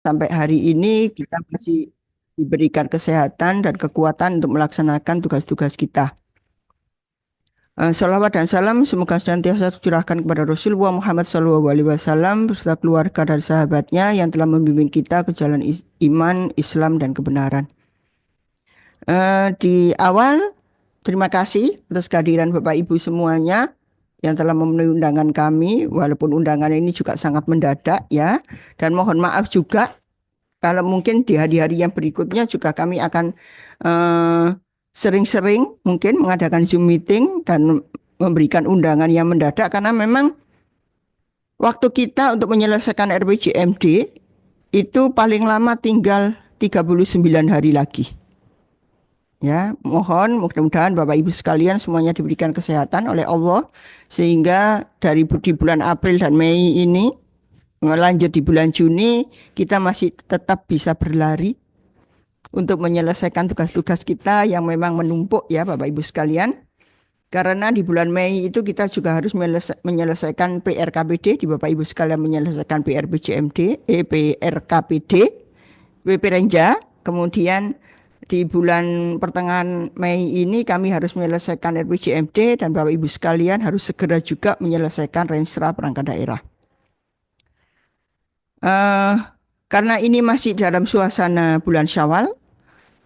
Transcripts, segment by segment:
sampai hari ini kita masih diberikan kesehatan dan kekuatan untuk melaksanakan tugas-tugas kita. Salawat dan salam semoga senantiasa tercurahkan kepada Rasulullah Muhammad SAW beserta keluarga dan sahabatnya yang telah membimbing kita ke jalan iman, Islam, dan kebenaran. Di awal, terima kasih atas kehadiran Bapak Ibu semuanya yang telah memenuhi undangan kami, walaupun undangan ini juga sangat mendadak ya. Dan mohon maaf juga kalau mungkin di hari-hari yang berikutnya juga kami akan eh, sering-sering mungkin mengadakan Zoom meeting dan memberikan undangan yang mendadak karena memang waktu kita untuk menyelesaikan RPJMD itu paling lama tinggal 39 hari lagi. Ya, mohon mudah-mudahan Bapak Ibu sekalian semuanya diberikan kesehatan oleh Allah sehingga di bulan April dan Mei ini lanjut di bulan Juni kita masih tetap bisa berlari untuk menyelesaikan tugas-tugas kita yang memang menumpuk ya Bapak Ibu sekalian. Karena di bulan Mei itu kita juga harus menyelesaikan PRKPD, di Bapak Ibu sekalian menyelesaikan PRBJMD, PRKPD, WP Renja, kemudian di bulan pertengahan Mei ini kami harus menyelesaikan RPJMD dan Bapak Ibu sekalian harus segera juga menyelesaikan Renstra perangkat daerah. Uh, karena ini masih dalam suasana bulan Syawal,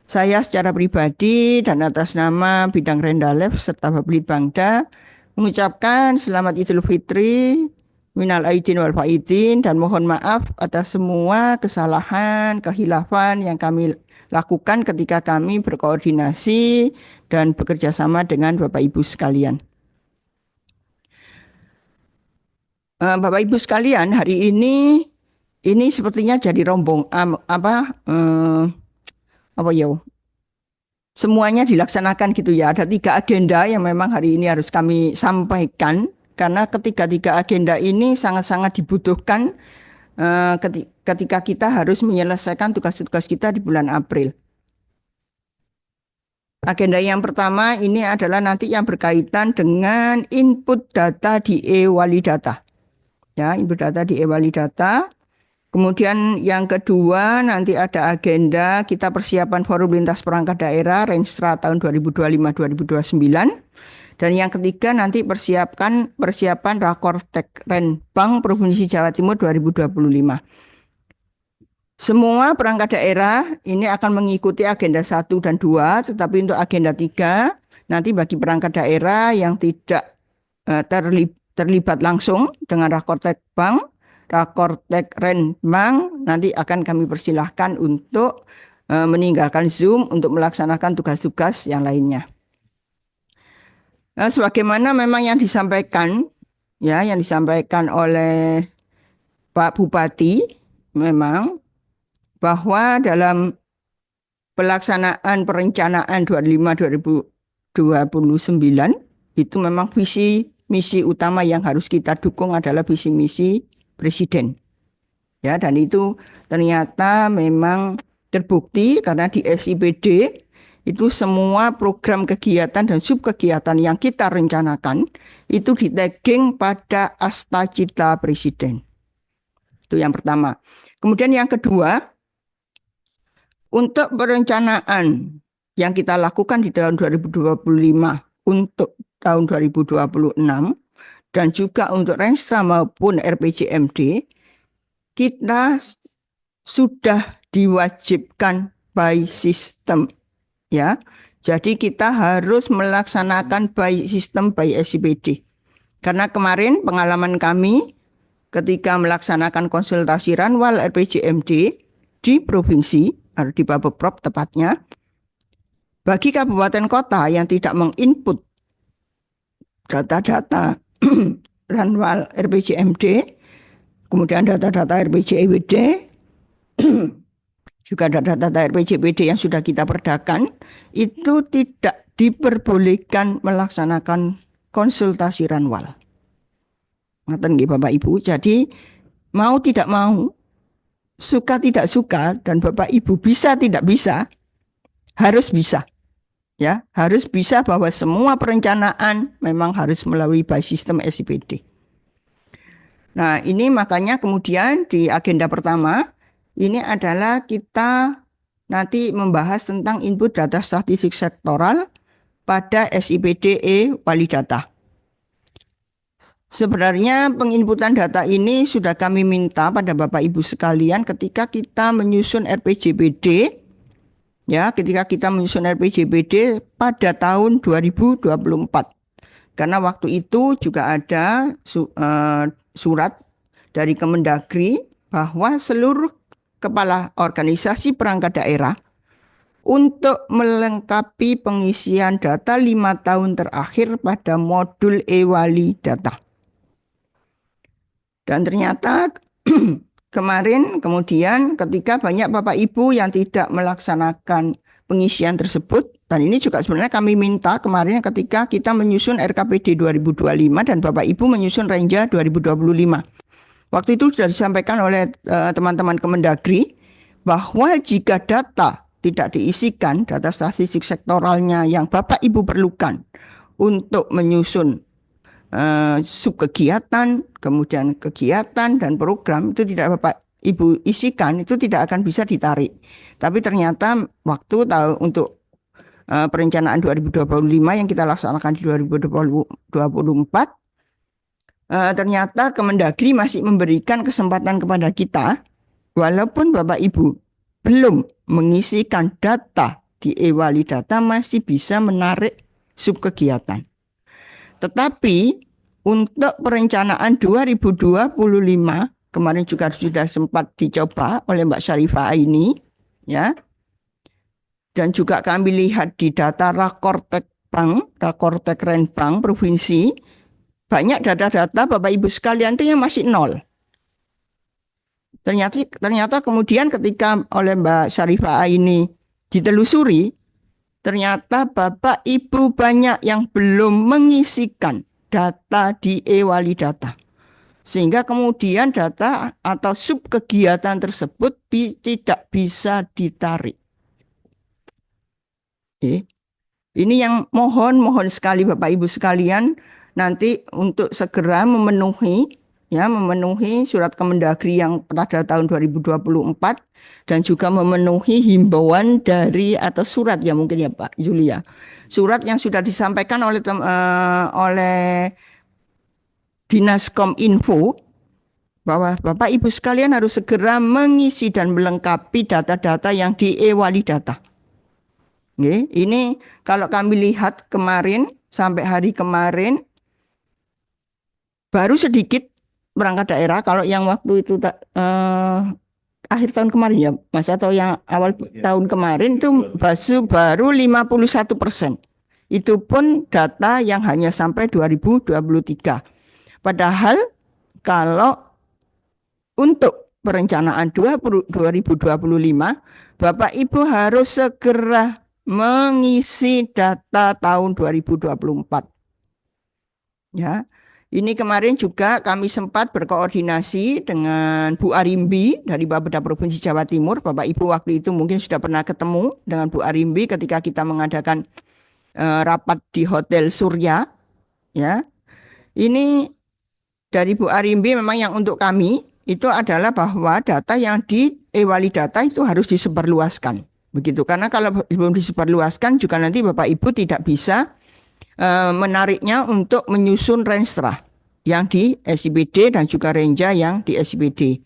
saya secara pribadi dan atas nama Bidang Rendalef serta Bablit Bangda mengucapkan selamat Idul Fitri, minal aidin wal faidin dan mohon maaf atas semua kesalahan, kehilafan yang kami lakukan ketika kami berkoordinasi dan bekerja sama dengan Bapak Ibu sekalian. Bapak Ibu sekalian, hari ini sepertinya jadi rombong apa ya? Semuanya dilaksanakan gitu ya. Ada 3 agenda yang memang hari ini harus kami sampaikan karena ketiga-tiga agenda ini sangat-sangat dibutuhkan ketika kita harus menyelesaikan tugas-tugas kita di bulan April. Agenda yang pertama ini adalah nanti yang berkaitan dengan input data di e-walidata. Ya, input data di e-walidata. Kemudian yang kedua nanti ada agenda kita persiapan forum lintas perangkat daerah Renstra tahun 2025-2029. Dan yang ketiga nanti persiapan Rakortek Renbang Provinsi Jawa Timur 2025. Semua perangkat daerah ini akan mengikuti agenda 1 dan 2, tetapi untuk agenda 3 nanti bagi perangkat daerah yang tidak terlibat langsung dengan Rakortek Bank, Rakortek Renbang nanti akan kami persilahkan untuk meninggalkan Zoom untuk melaksanakan tugas-tugas yang lainnya. Nah, sebagaimana memang yang disampaikan oleh Pak Bupati memang bahwa dalam pelaksanaan perencanaan 25-2029 itu memang visi misi utama yang harus kita dukung adalah visi misi Presiden. Ya, dan itu ternyata memang terbukti karena di SIPD itu semua program kegiatan dan subkegiatan yang kita rencanakan itu di-tagging pada Astacita Presiden. Itu yang pertama. Kemudian yang kedua, untuk perencanaan yang kita lakukan di tahun 2025 untuk tahun 2026 dan juga untuk Renstra maupun RPJMD, kita sudah diwajibkan by system. Ya, jadi kita harus melaksanakan by system by SIPD. Karena kemarin pengalaman kami ketika melaksanakan konsultasi Ranwal RPJMD di provinsi, atau di Bapepprov tepatnya, bagi kabupaten kota yang tidak menginput data-data Ranwal RPJMD, kemudian data-data RPJMD, juga data-data RPJMD yang sudah kita perdakan, itu tidak diperbolehkan melaksanakan konsultasi Ranwal. Ngaten nggih Bapak Ibu. Jadi mau tidak mau, suka tidak suka, dan Bapak Ibu bisa tidak bisa, harus bisa. Ya, harus bisa bahwa semua perencanaan memang harus melalui by system SIPD. Nah, ini makanya kemudian di agenda pertama ini adalah kita nanti membahas tentang input data statistik sektoral pada SIPD-E wali data. Sebenarnya penginputan data ini sudah kami minta pada Bapak Ibu sekalian ketika kita menyusun RPJPD, ya, ketika kita menyusun RPJPD pada tahun 2024. Karena waktu itu juga ada surat dari Kemendagri bahwa seluruh kepala organisasi perangkat daerah untuk melengkapi pengisian data 5 tahun terakhir pada modul e-wali data. Dan ternyata kemarin kemudian ketika banyak Bapak Ibu yang tidak melaksanakan pengisian tersebut, dan ini juga sebenarnya kami minta kemarin ketika kita menyusun RKPD 2025 dan Bapak Ibu menyusun Renja 2025. Waktu itu sudah disampaikan oleh teman-teman Kemendagri bahwa jika data tidak diisikan, data statistik sektoralnya yang Bapak Ibu perlukan untuk menyusun subkegiatan, kemudian kegiatan dan program itu tidak Bapak Ibu isikan, itu tidak akan bisa ditarik. Tapi ternyata waktu untuk perencanaan 2025 yang kita laksanakan di 2024, ternyata Kemendagri masih memberikan kesempatan kepada kita, walaupun Bapak Ibu belum mengisikan data di e-wali data masih bisa menarik subkegiatan. Tetapi untuk perencanaan 2025 kemarin juga sudah sempat dicoba oleh Mbak Syarifah ini, ya. Dan juga kami lihat di data Rakortek Bank, Rakortek Renbank provinsi, banyak data-data Bapak Ibu sekalian itu yang masih nol. Ternyata kemudian ketika oleh Mbak Syarifah ini ditelusuri, ternyata Bapak Ibu banyak yang belum mengisikan data di e-wali data. Sehingga kemudian data atau subkegiatan tersebut tidak bisa ditarik. Oke. Ini yang mohon sekali Bapak Ibu sekalian nanti untuk segera memenuhi surat Kemendagri yang pada tahun 2024 dan juga memenuhi himbauan dari atau surat ya mungkin ya Pak Julia. Surat yang sudah disampaikan oleh Dinas Kominfo bahwa Bapak Ibu sekalian harus segera mengisi dan melengkapi data-data yang di e-wali data. Ini kalau kami lihat kemarin sampai hari kemarin baru sedikit perangkat daerah. Kalau yang waktu itu akhir tahun kemarin ya Mas, atau yang awal tahun kemarin itu baru 51%. Itu pun data yang hanya sampai 2023. Padahal kalau untuk perencanaan 2025 Bapak Ibu harus segera mengisi data tahun 2024. Ya. Ini kemarin juga kami sempat berkoordinasi dengan Bu Arimbi dari Bapeda Provinsi Jawa Timur. Bapak Ibu waktu itu mungkin sudah pernah ketemu dengan Bu Arimbi ketika kita mengadakan rapat di Hotel Surya. Ya. Ini dari Bu Arimbi memang yang untuk kami itu adalah bahwa data yang di e-wali data itu harus disebarluaskan. Begitu, karena kalau belum disebarluaskan juga nanti Bapak Ibu tidak bisa menariknya untuk menyusun renstra yang di SIPD dan juga Renja yang di SIPD.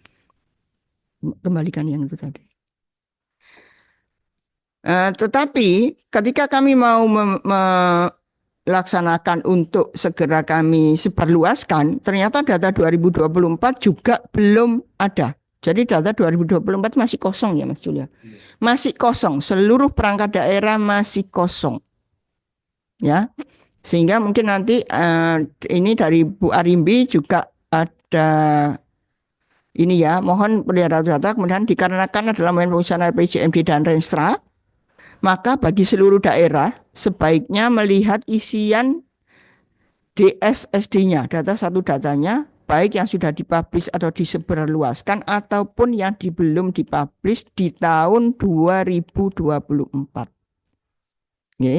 Kembalikan yang itu tadi. Tetapi ketika kami mau melaksanakan untuk segera kami sebarluaskan, ternyata data 2024 juga belum ada. Jadi data 2024 masih kosong ya Mas Julia. Masih kosong, seluruh perangkat daerah masih kosong. Ya. Sehingga mungkin nanti ini dari Bu Arimbi juga ada ini ya, mohon pelihara data kemudian dikarenakan adalah pengusaha RPJMD dan Renstra, maka bagi seluruh daerah sebaiknya melihat isian DSSD-nya, data satu datanya, baik yang sudah dipublish atau disebarluaskan ataupun yang belum dipublish di tahun 2024. Oke.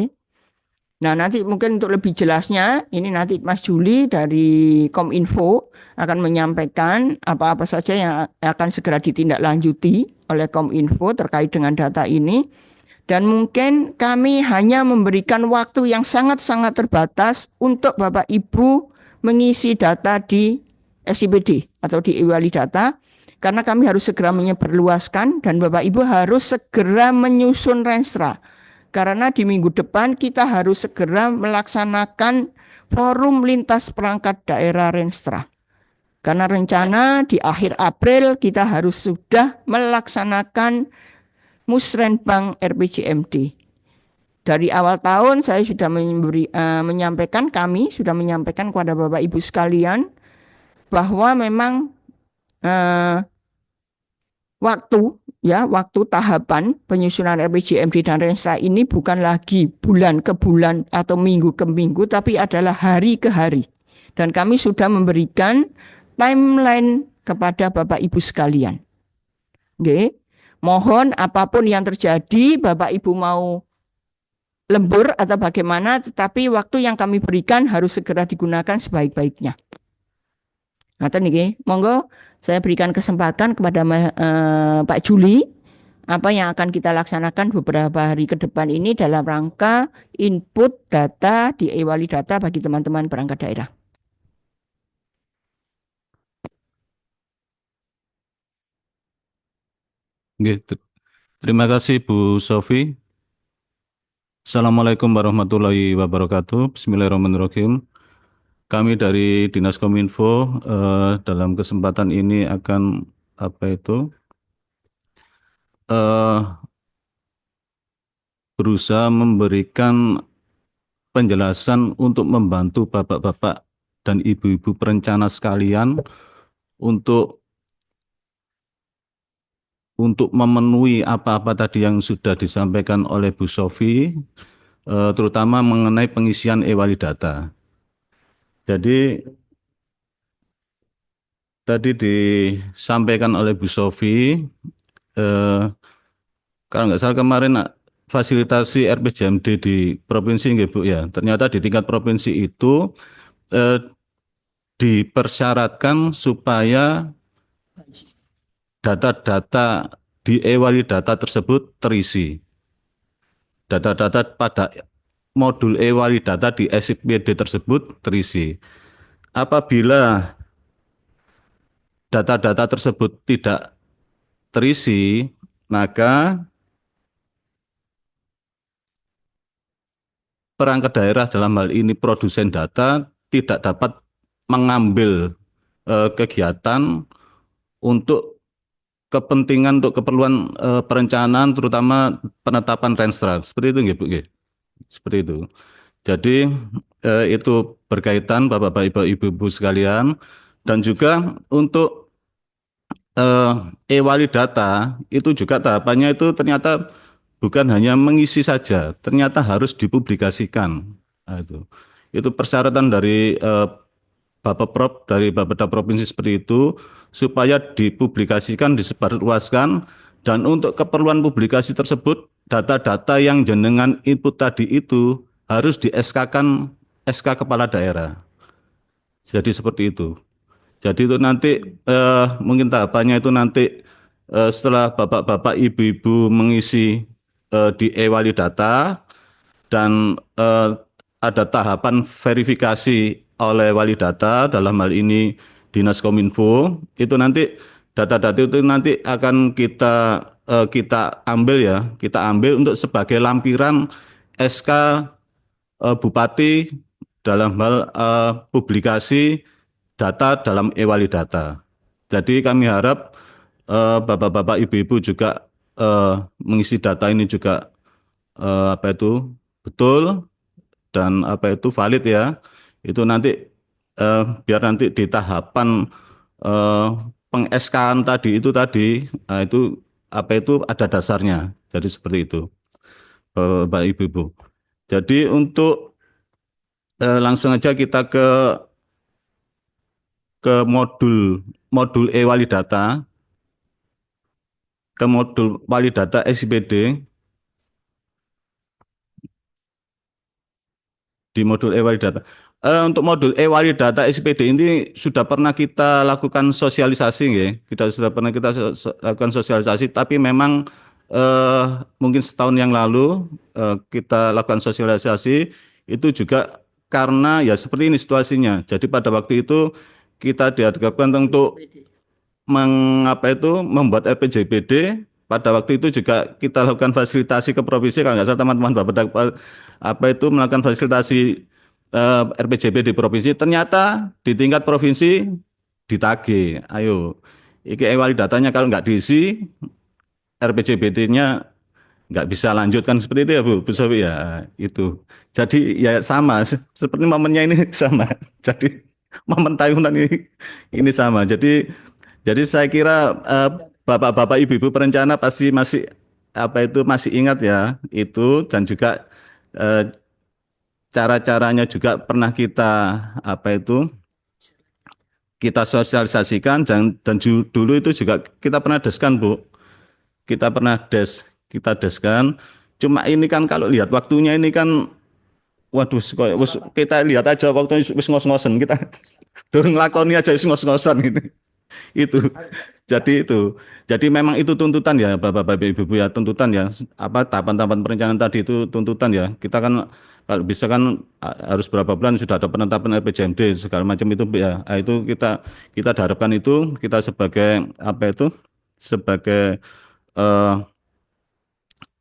Nah, nanti mungkin untuk lebih jelasnya, ini nanti Mas Juli dari Kominfo akan menyampaikan apa-apa saja yang akan segera ditindaklanjuti oleh Kominfo terkait dengan data ini. Dan mungkin kami hanya memberikan waktu yang sangat-sangat terbatas untuk Bapak Ibu mengisi data di SIPD atau di e-wali data, karena kami harus segera menyebarluaskan dan Bapak Ibu harus segera menyusun renstra. Karena di minggu depan kita harus segera melaksanakan forum lintas perangkat daerah Renstra. Karena rencana di akhir April kita harus sudah melaksanakan Musrenbang RPJMD. Dari awal tahun saya sudah menyampaikan, kami sudah menyampaikan kepada Bapak Ibu sekalian bahwa memang eh, waktu tahapan penyusunan RPJMD dan Renstra ini bukan lagi bulan ke bulan atau minggu ke minggu, tapi adalah hari ke hari. Dan kami sudah memberikan timeline kepada Bapak Ibu sekalian. Oke. Mohon apapun yang terjadi, Bapak Ibu mau lembur atau bagaimana, tetapi waktu yang kami berikan harus segera digunakan sebaik-baiknya. Nah, niki, monggo saya berikan kesempatan kepada Pak Juli apa yang akan kita laksanakan beberapa hari ke depan ini dalam rangka input data di e-wali data bagi teman-teman perangkat daerah. Gitu. Terima kasih Bu Sofi. Assalamualaikum warahmatullahi wabarakatuh. Bismillahirrahmanirrahim. Kami dari Dinas Kominfo dalam kesempatan ini akan eh, berusaha memberikan penjelasan untuk membantu bapak-bapak dan ibu-ibu perencana sekalian untuk memenuhi apa-apa tadi yang sudah disampaikan oleh Bu Sofi, terutama mengenai pengisian e-wali data. Jadi tadi disampaikan oleh Bu Sofi, eh, kalau nggak salah kemarin fasilitasi RPJMD di provinsi nggih Bu ya. Ternyata di tingkat provinsi itu eh, dipersyaratkan supaya data-data di e-wali data tersebut terisi. Data-data pada modul e-wali data di SIPD tersebut terisi. Apabila data-data tersebut tidak terisi, maka perangkat daerah dalam hal ini produsen data tidak dapat mengambil kegiatan untuk kepentingan untuk keperluan perencanaan terutama penetapan renstra. Seperti itu nggih Bu nggih. Seperti itu. Jadi itu berkaitan Bapak-bapak Ibu-ibu sekalian dan juga untuk eh, e-wali data itu juga tahapannya itu ternyata bukan hanya mengisi saja, ternyata harus dipublikasikan. Nah, itu persyaratan dari Bapepprov dari Bapeda Provinsi seperti itu supaya dipublikasikan, disebarluaskan dan untuk keperluan publikasi tersebut data-data yang jenengan input tadi itu harus di SK-kan SK kepala daerah. Jadi seperti itu. Jadi itu nanti mungkin tahapannya itu nanti setelah bapak-bapak ibu-ibu mengisi di e-wali data dan ada tahapan verifikasi oleh wali data dalam hal ini Dinas Kominfo itu nanti data-data itu nanti akan kita ambil ya kita ambil untuk sebagai lampiran SK Bupati dalam hal publikasi data dalam e-wali data. Jadi kami harap bapak-bapak ibu-ibu juga mengisi data ini juga betul dan valid ya. Itu nanti biar nanti di tahapan eh, peng-SK-an itu ada dasarnya. Jadi seperti itu, Bapak Ibu-ibu. Jadi untuk langsung aja kita ke modul modul e-wali data, ke modul wali data SIPD. di modul e-walidata. Untuk modul e-walidata SPD ini sudah pernah kita lakukan sosialisasi, ya. Lakukan sosialisasi, tapi memang mungkin setahun yang lalu kita lakukan sosialisasi itu juga karena ya seperti ini situasinya. Jadi pada waktu itu kita dihadapkan untuk mengapa itu membuat RPJPD. Pada waktu itu juga kita lakukan fasilitasi ke provinsi, kalau nggak salah teman-teman Bapeda apa itu melakukan fasilitasi RPJPD di provinsi. Ternyata di tingkat provinsi ditagih, ayo iki e-walidatanya kalau nggak diisi RPJPD-nya nggak bisa lanjutkan, seperti itu ya Bu Sofi ya itu. Jadi ya sama seperti momennya ini sama. Jadi momen tahunan ini sama. Jadi saya kira bapak-bapak, ibu-ibu perencana pasti masih apa itu masih ingat ya itu, dan juga eh, cara-caranya juga pernah kita apa itu kita sosialisasikan, dan dulu itu juga kita pernah deskan Bu, kita deskan. Cuma ini kan kalau lihat waktunya ini kan, waduh, kita lihat aja waktunya wis ngos-ngosen kita. Durung nglakoni aja wis ngos-ngosan ini. Itu. Jadi memang itu tuntutan ya Bapak-bapak Ibu ya, tuntutan ya, apa tahapan-tahapan perencanaan tadi itu tuntutan ya. Kita kan kalau bisa kan harus berapa bulan sudah ada penetapan RPJMD segala macam itu ya. Nah, itu kita harapkan itu kita sebagai apa itu sebagai eh,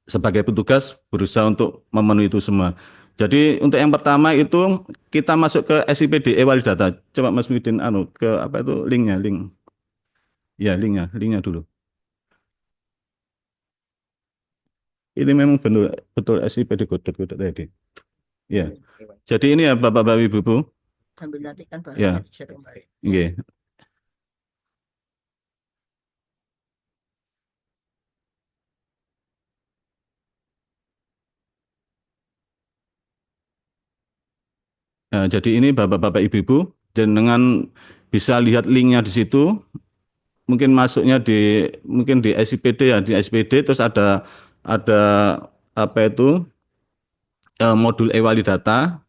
sebagai petugas berusaha untuk memenuhi itu semua. Jadi untuk yang pertama itu kita masuk ke SIPD e-walidata. Coba Mas Widin ke apa itu link. Ya, linknya dulu. Ini memang betul betul SIP digodok-godok tadi. Ya. Jadi ini ya Bapak-bapak Ibu-ibu. Sambil nanti kan baru Ya. share kembali. Oke. Nah, jadi ini Bapak-bapak Ibu-ibu, dengan bisa lihat linknya di situ. Mungkin masuknya mungkin di SIPD ya, di SIPD terus ada apa itu modul e-walidata.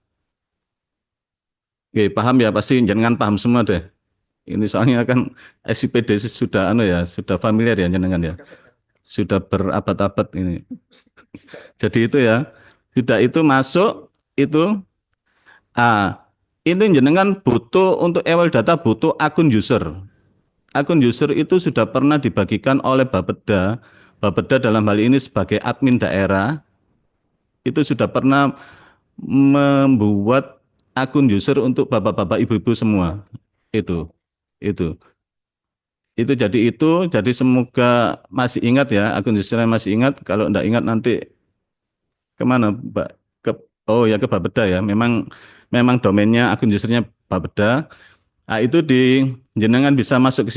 Oke, paham ya, pasti jangan paham semua deh. Ini soalnya kan SIPD sudah sudah familiar ya jenengan ya. Sudah berabad-abad ini. Jadi itu ya, sudah itu masuk itu ini jenengan butuh untuk ewal data butuh akun user. Akun user itu sudah pernah dibagikan oleh Bapeda. Bapeda dalam hal ini sebagai admin daerah itu sudah pernah membuat akun user untuk bapak-bapak ibu-ibu semua. Itu. Itu. Jadi semoga masih ingat ya, akun usernya masih ingat. Kalau enggak ingat nanti kemana Mbak? Ke, oh ya ke Bapeda ya. Memang domainnya akun usernya Bapeda. Nah, itu jenengan bisa masuk ke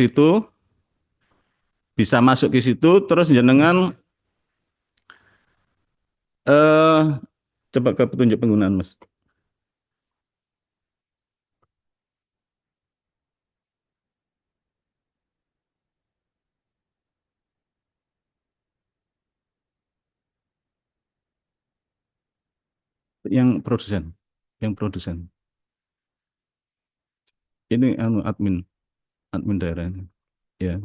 situ, terus jenengan eh coba ke petunjuk penggunaan Mas. Yang produsen, yang produsen. Ini admin daerah ini. Ya.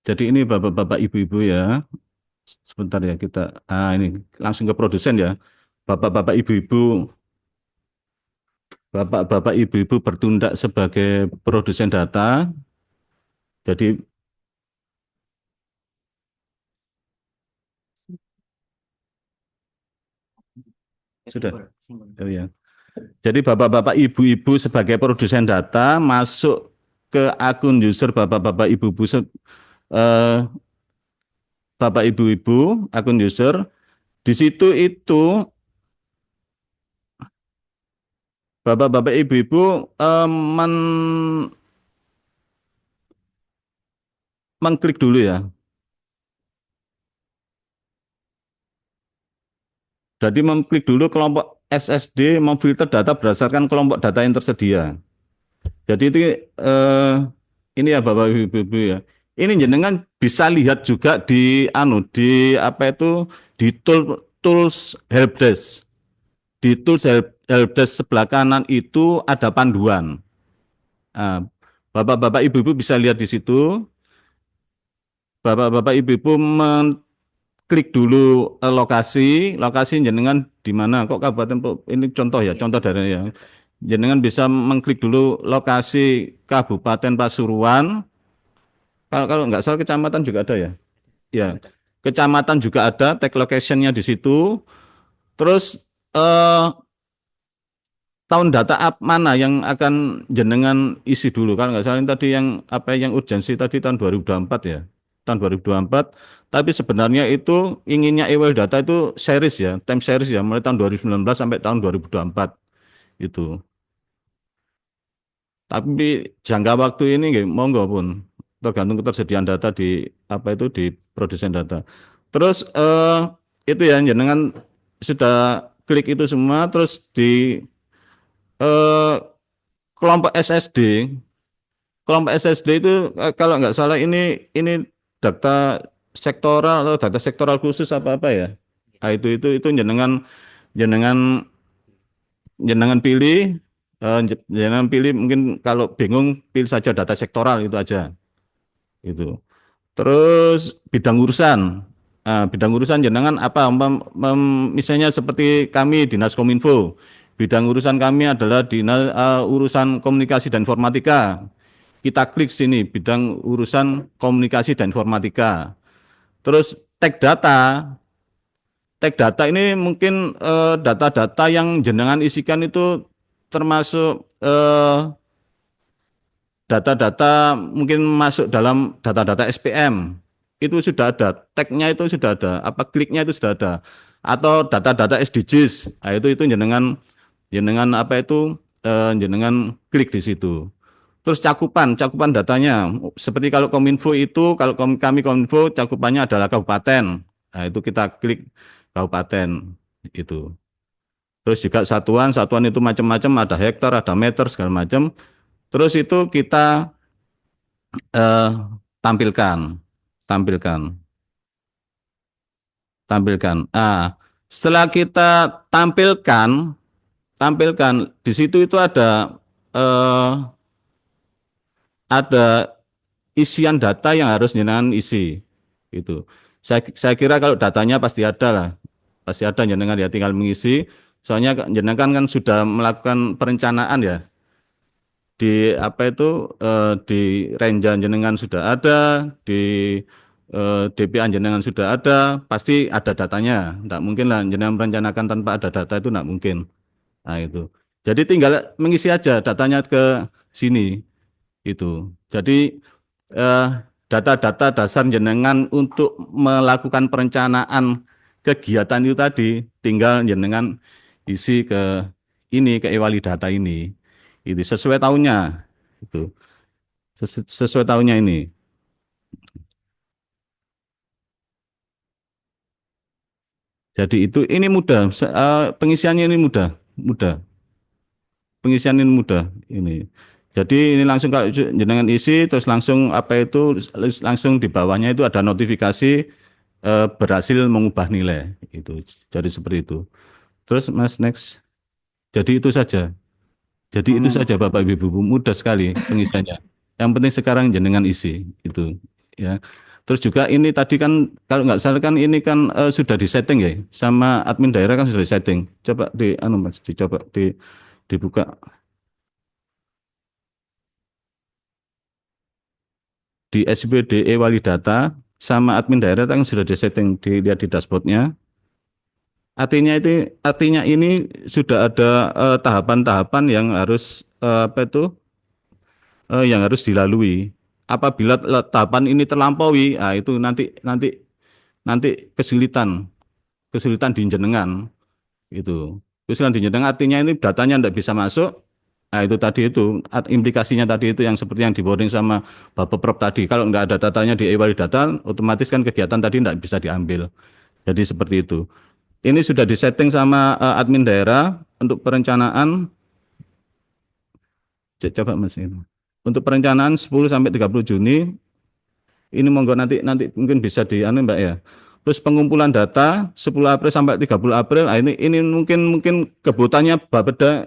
Jadi ini bapak-bapak ibu-ibu ya. Sebentar ya kita ini langsung ke produsen ya. Bapak-bapak ibu-ibu, bapak-bapak ibu-ibu bertindak sebagai produsen data. Jadi sudah. Oh ya. Jadi bapak-bapak ibu-ibu sebagai produsen data masuk ke akun user bapak-bapak ibu-ibu eh, bapak ibu-ibu akun user. Di situ itu bapak-bapak ibu-ibu mengklik dulu ya. Jadi mengklik dulu kelompok SSD memfilter data berdasarkan kelompok data yang tersedia. Jadi itu ini ya Bapak Ibu ya. Ini jenengan bisa lihat juga di di apa itu di tools helpdesk. di tools helpdesk sebelah kanan itu ada panduan. Nah, Bapak-bapak, ibu-ibu bisa lihat di situ. Bapak-bapak, ibu-ibu klik dulu lokasi jenengan di mana kok Kabupaten ini contoh ya, contoh dari ya. Jenengan bisa mengklik dulu lokasi Kabupaten Pasuruan. Kalau nggak salah kecamatan juga ada ya. Ya, kecamatan juga ada, tag location-nya di situ. Terus tahun data mana yang akan jenengan isi dulu? Kalau nggak salah ini tadi yang apa yang urgensi tadi tahun 2024 ya. Tahun 2024, tapi sebenarnya itu inginnya email data itu series ya, time series ya, mulai tahun 2019 sampai tahun 2024 itu. Tapi jangka waktu ini nggih, monggo pun tergantung ketersediaan data di apa itu di produsen data. Terus itu ya jenengan sudah klik itu semua terus di eh, kelompok SSD. Kelompok SSD itu kalau nggak salah ini data sektoral atau data sektoral khusus apa-apa ya. Nah, itu jenengan jenengan jenengan pilih jenengan pilih mungkin kalau bingung pilih saja data sektoral itu aja itu. Terus bidang urusan. Nah, bidang urusan jenengan apa? Misalnya seperti kami Dinas Kominfo. Bidang urusan kami adalah urusan komunikasi dan informatika. Kita klik sini bidang urusan komunikasi dan informatika. Terus tag data ini mungkin data-data yang jenengan isikan itu termasuk data-data mungkin masuk dalam data-data SPM. Itu sudah ada, tagnya itu sudah ada, apa kliknya itu sudah ada. Atau data-data SDGs. Nah, itu jenengan jenengan apa itu jenengan klik di situ. Terus cakupan datanya. Seperti kalau Kominfo itu, kalau kami Kominfo cakupannya adalah kabupaten. Nah, itu kita klik kabupaten itu. Terus juga satuan itu macam-macam, ada hektar, ada meter, segala macam. Terus itu kita eh, tampilkan, tampilkan, tampilkan. Setelah kita tampilkan di situ itu eh, ada isian data yang harus jenengan isi itu. Saya kira kalau datanya pasti ada jenengan ya tinggal mengisi. Soalnya jenengan kan sudah melakukan perencanaan ya di apa itu di range jenengan sudah ada, di DPA jenengan sudah ada, pasti ada datanya. Tidak mungkin lah jenengan merencanakan tanpa ada data itu tidak mungkin. Nah itu. Jadi tinggal mengisi aja datanya ke sini itu. Jadi eh, data-data dasar jenengan untuk melakukan perencanaan kegiatan itu tadi tinggal jenengan isi ke ini ke Ewali Data ini. Itu sesuai tahunnya itu. Sesuai tahunnya ini. Jadi itu ini mudah, pengisiannya ini mudah, mudah. Pengisian ini mudah ini. Jadi ini langsung kalau jenengan isi terus langsung apa itu langsung di bawahnya itu ada notifikasi berhasil mengubah nilai itu. Jadi seperti itu. Terus Mas next. Jadi itu saja. Jadi itu Hmm. saja Bapak Ibu mudah sekali pengisiannya. Yang penting sekarang jenengan isi itu ya. Terus juga ini tadi kan kalau nggak salah kan ini kan sudah disetting ya sama admin daerah kan sudah disetting. Coba di anu Mas dicoba dibuka di SPDE Wali Data sama admin daerah kan sudah disetting dilihat di dashboardnya. Artinya ini sudah ada tahapan-tahapan yang harus apa itu yang harus dilalui. Apabila tahapan ini terlampaui, itu nanti nanti nanti kesulitan di jenengan itu. Kesulitan di jenengan artinya ini datanya tidak bisa masuk. Nah, itu tadi itu implikasinya tadi itu yang seperti yang di boarding sama Bapak Prop tadi. Kalau nggak ada datanya di e data, otomatis kan kegiatan tadi nggak bisa diambil. Jadi seperti itu. Ini sudah disetting sama admin daerah untuk perencanaan. Coba Mas ini. Untuk perencanaan 10 sampai 30 Juni ini monggo nanti nanti mungkin bisa di anu Mbak ya. Terus pengumpulan data 10 April sampai 30 April. Nah, ini mungkin kebutuhannya Bapeda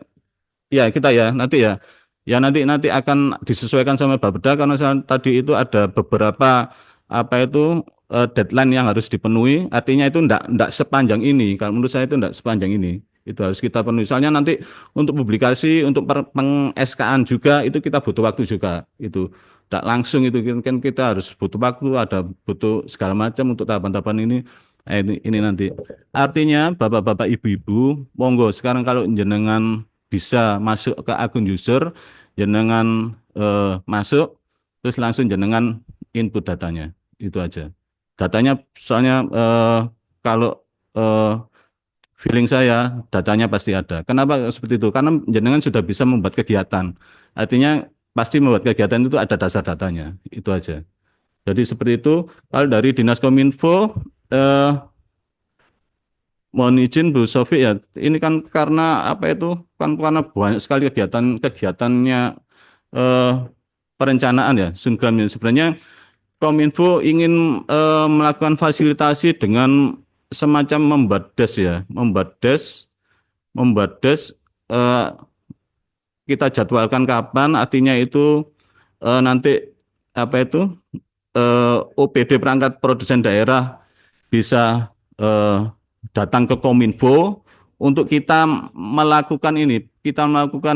ya kita ya nanti ya. Ya nanti akan disesuaikan sama Bapeda karena tadi itu ada beberapa apa itu deadline yang harus dipenuhi. Artinya itu enggak sepanjang ini. Kalau menurut saya itu enggak sepanjang ini. Itu harus kita penuhi. Soalnya nanti untuk publikasi, untuk peng-SK-an juga itu kita butuh waktu juga. Itu enggak langsung itu kan kita harus butuh waktu, ada butuh segala macam untuk tahapan-tahapan ini. Ini nanti. Artinya Bapak-bapak Ibu-ibu, monggo sekarang kalau jenengan bisa masuk ke akun user, jenengan masuk, terus langsung jenengan input datanya, itu aja. Datanya soalnya kalau feeling saya datanya pasti ada. Kenapa seperti itu? Karena jenengan sudah bisa membuat kegiatan. Artinya pasti membuat kegiatan itu ada dasar datanya, itu aja. Jadi seperti itu. Kalau dari Dinas Kominfo, mohon izin Bu Sofi ya, ini kan karena apa itu kan karena banyak sekali kegiatannya eh, perencanaan ya, Sungram ya. Sebenarnya Kominfo ingin melakukan fasilitasi dengan semacam membuat des eh, kita jadwalkan kapan, artinya itu nanti apa itu OPD perangkat produsen daerah bisa datang ke Kominfo untuk kita melakukan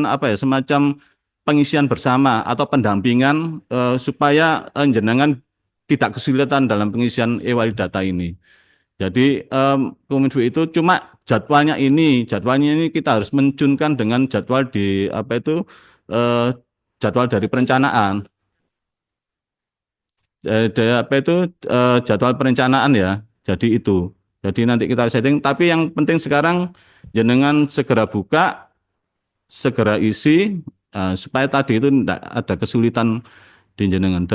apa ya semacam pengisian bersama atau pendampingan supaya jenengan tidak kesulitan dalam pengisian e-wali data ini. Jadi Kominfo itu cuma jadwalnya ini kita harus mencunkan dengan jadwal di apa itu jadwal dari perencanaan. Apa itu jadwal perencanaan ya. Jadi itu. Jadi nanti kita setting. Tapi yang penting sekarang jenengan segera buka, segera isi supaya tadi itu tidak ada kesulitan di jenengan.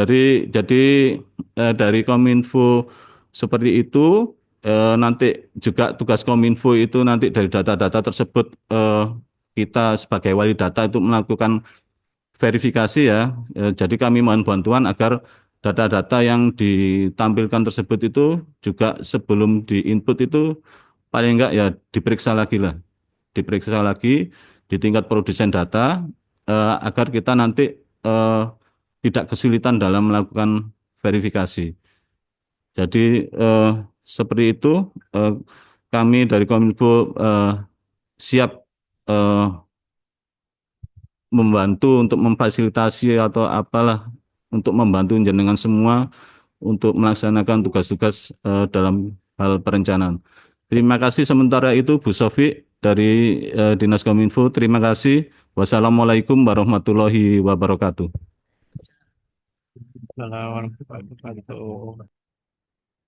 Dari Kominfo seperti itu. Nanti juga tugas Kominfo itu nanti dari data-data tersebut kita sebagai wali data itu melakukan verifikasi ya. Jadi kami mohon bantuan agar data-data yang ditampilkan tersebut itu juga sebelum diinput itu paling enggak ya diperiksa lagi di tingkat produsen data agar kita nanti tidak kesulitan dalam melakukan verifikasi. Jadi seperti itu kami dari Kominfo siap membantu untuk memfasilitasi atau apalah untuk membantu jenengan semua untuk melaksanakan tugas-tugas dalam hal perencanaan. Terima kasih sementara itu Bu Sofi dari Dinas Kominfo. Terima kasih. Wassalamualaikum warahmatullahi wabarakatuh.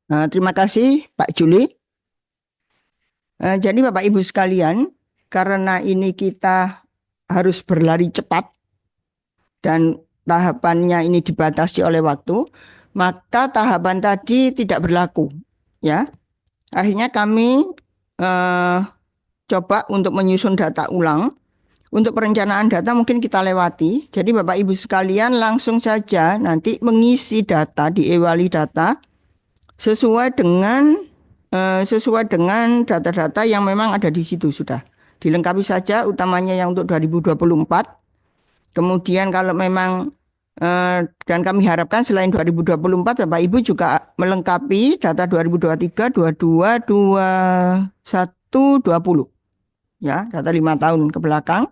Terima kasih Pak Juli. Jadi Bapak Ibu sekalian, karena ini kita harus berlari cepat dan tahapannya ini dibatasi oleh waktu, maka tahapan tadi tidak berlaku, ya. Akhirnya kami coba untuk menyusun data ulang. Untuk perencanaan data mungkin kita lewati. Jadi Bapak Ibu sekalian langsung saja nanti mengisi data di e-wali data sesuai dengan data-data yang memang ada di situ sudah. Dilengkapi saja utamanya yang untuk 2024. Kemudian kalau memang dan kami harapkan selain 2024 Bapak Ibu juga melengkapi data 2023, 22, 21, 20. Ya, data 5 tahun ke belakang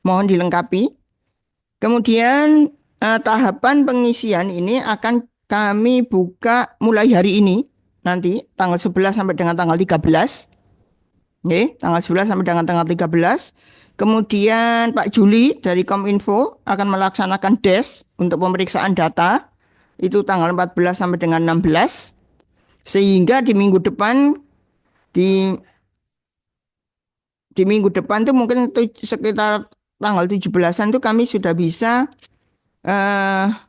mohon dilengkapi. Kemudian tahapan pengisian ini akan kami buka mulai hari ini nanti tanggal 11 sampai dengan tanggal 13. Oke, tanggal 11 sampai dengan tanggal 13. Kemudian Pak Juli dari Kominfo akan melaksanakan des untuk pemeriksaan data itu tanggal 14 sampai dengan 16. Sehingga di minggu depan di minggu depan tuh mungkin sekitar tanggal 17-an tuh kami sudah bisa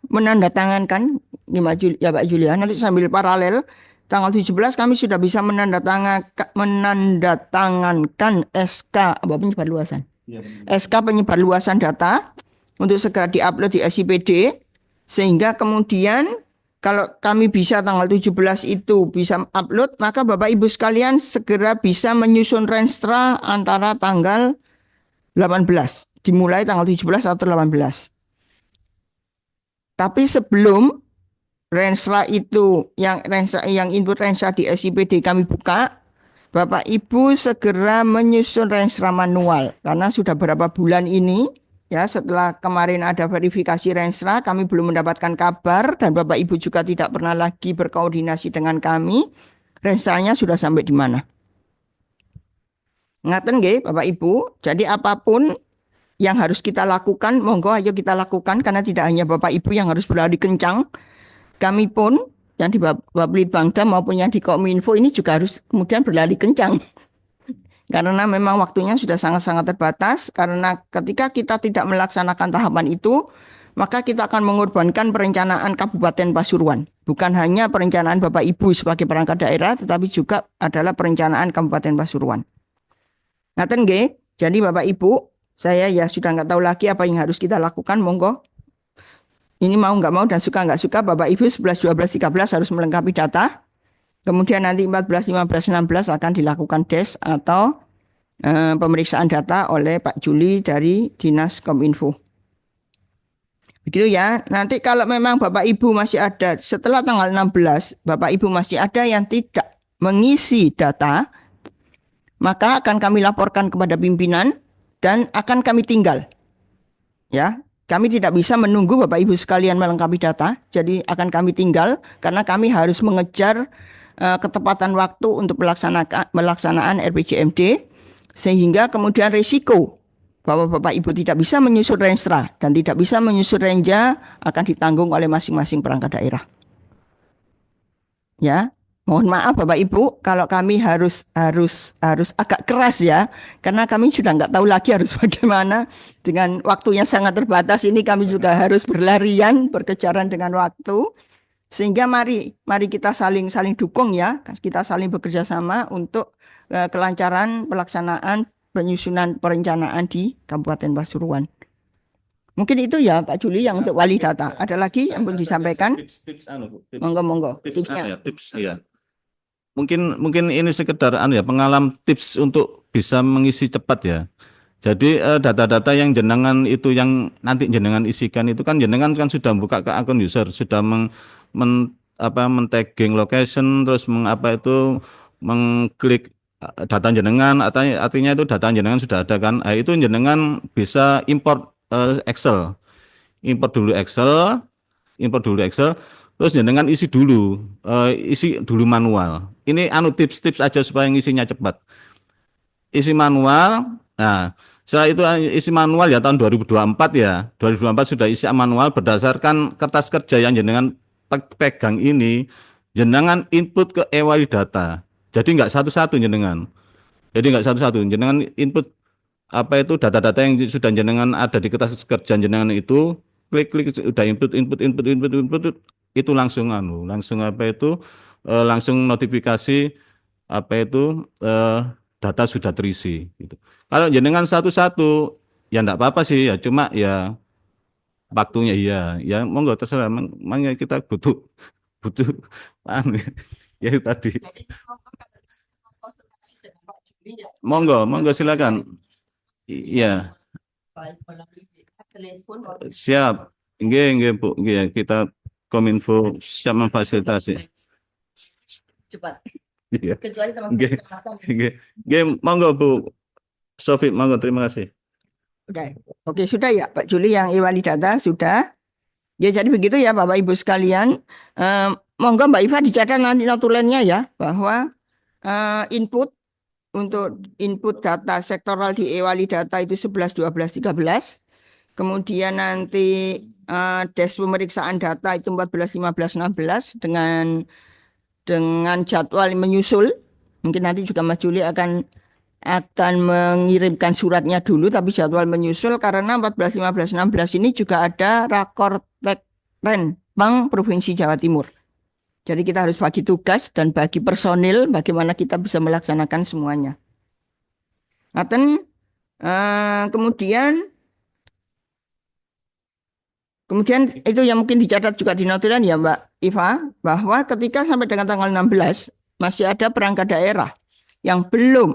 menandatangankan ya Pak Julia. Nanti sambil paralel tanggal 17 kami sudah bisa menandatangankan SK apa penyebarluasan. Ya, SK penyebarluasan data untuk segera diupload di SIPD sehingga kemudian kalau kami bisa tanggal 17 itu bisa upload, maka Bapak Ibu sekalian segera bisa menyusun renstra antara tanggal 18, dimulai tanggal 17 atau 18. Tapi sebelum renstra itu yang input renstra di SIPD kami buka, Bapak Ibu segera menyusun renstra manual karena sudah berapa bulan ini ya setelah kemarin ada verifikasi renstra kami belum mendapatkan kabar dan Bapak Ibu juga tidak pernah lagi berkoordinasi dengan kami. Renstranya sudah sampai di mana? Ngaten nggih Bapak Ibu. Jadi apapun yang harus kita lakukan, monggo ayo kita lakukan karena tidak hanya Bapak Ibu yang harus berlari kencang, kami pun yang di Bapelitbangda maupun yang di Kominfo ini juga harus kemudian berlari kencang. Karena memang waktunya sudah sangat-sangat terbatas, karena ketika kita tidak melaksanakan tahapan itu, maka kita akan mengorbankan perencanaan Kabupaten Pasuruan. Bukan hanya perencanaan Bapak Ibu sebagai perangkat daerah, tetapi juga adalah perencanaan Kabupaten Pasuruan. Ngaten nggih? Jadi Bapak Ibu, saya ya sudah nggak tahu lagi apa yang harus kita lakukan, monggo. Ini mau nggak mau dan suka nggak suka, Bapak Ibu 11, 12, 13 harus melengkapi data. Kemudian nanti 14, 15, 16 akan dilakukan des atau pemeriksaan data oleh Pak Juli dari Dinas Kominfo. Begitu ya. Nanti kalau memang Bapak Ibu masih ada setelah tanggal 16, Bapak Ibu masih ada yang tidak mengisi data, maka akan kami laporkan kepada pimpinan dan akan kami tinggal. Ya, kami tidak bisa menunggu Bapak Ibu sekalian melengkapi data, jadi akan kami tinggal karena kami harus mengejar ketepatan waktu untuk pelaksanaan RPJMD, sehingga kemudian risiko bahwa Bapak Ibu tidak bisa menyusun renstra dan tidak bisa menyusun renja akan ditanggung oleh masing-masing perangkat daerah. Ya, mohon maaf Bapak Ibu kalau kami harus agak keras ya, karena kami sudah nggak tahu lagi harus bagaimana dengan waktunya sangat terbatas ini kami juga harus berlarian berkejaran dengan waktu, sehingga mari kita saling dukung ya, kita saling bekerja sama untuk kelancaran pelaksanaan penyusunan perencanaan di Kabupaten Pasuruan. Mungkin itu ya Pak Juli yang untuk wali data. Ada lagi yang belum disampaikan? Tips, Monggo tipsnya. Tips ya. Mungkin ini sekedar pengalaman tips untuk bisa mengisi cepat ya. Jadi data-data yang jenengan itu yang nanti jenengan isikan itu kan jenengan kan sudah buka ke akun user, sudah men-tagging location, terus mengklik data jenengan, artinya itu data jenengan sudah ada kan. Itu jenengan bisa import Excel. Import dulu Excel, terus jenengan isi dulu manual. Ini tips-tips aja supaya ngisinya cepat. Isi manual. Nah, setelah itu isi manual ya tahun 2024 ya. 2024 sudah isi manual berdasarkan kertas kerja yang jenengan pegang ini, jenengan input ke e-wali data. Jadi nggak satu-satu jenengan. Jenengan input data-data yang sudah jenengan ada di kertas kerja jenengan itu, klik udah input itu langsung langsung notifikasi data sudah terisi gitu. Kalau jenengan satu-satu ya enggak apa-apa sih ya, cuma ya waktunya ya monggo terserah, makanya kita butuh ya tadi. Monggo silakan. Iya. Siap. Nggih Bu, nggih kita Kominfo siap memfasilitasi. Cepat. Iya. Kecuali teman-teman kesehatan. Nggih, monggo Bu Sofi, monggo, terima kasih. Oke, sudah ya Pak Juli yang e-wali data sudah. Ya jadi begitu ya Bapak Ibu sekalian. Monggo Mbak Iva dicatat nanti notulennya ya bahwa input untuk input data sektoral di e-wali data itu 11, 12, 13. Kemudian nanti des pemeriksaan data itu 14, 15, 16 dengan jadwal menyusul. Mungkin nanti juga Mas Juli akan mengirimkan suratnya dulu, tapi jadwal menyusul karena 14, 15, 16 ini juga ada Rakortek Renpang Provinsi Jawa Timur. Jadi kita harus bagi tugas dan bagi personil bagaimana kita bisa melaksanakan semuanya. Kemudian Kemudian itu yang mungkin dicatat juga di notulen ya Mbak Iva, bahwa ketika sampai dengan tanggal 16 masih ada perangkat daerah yang belum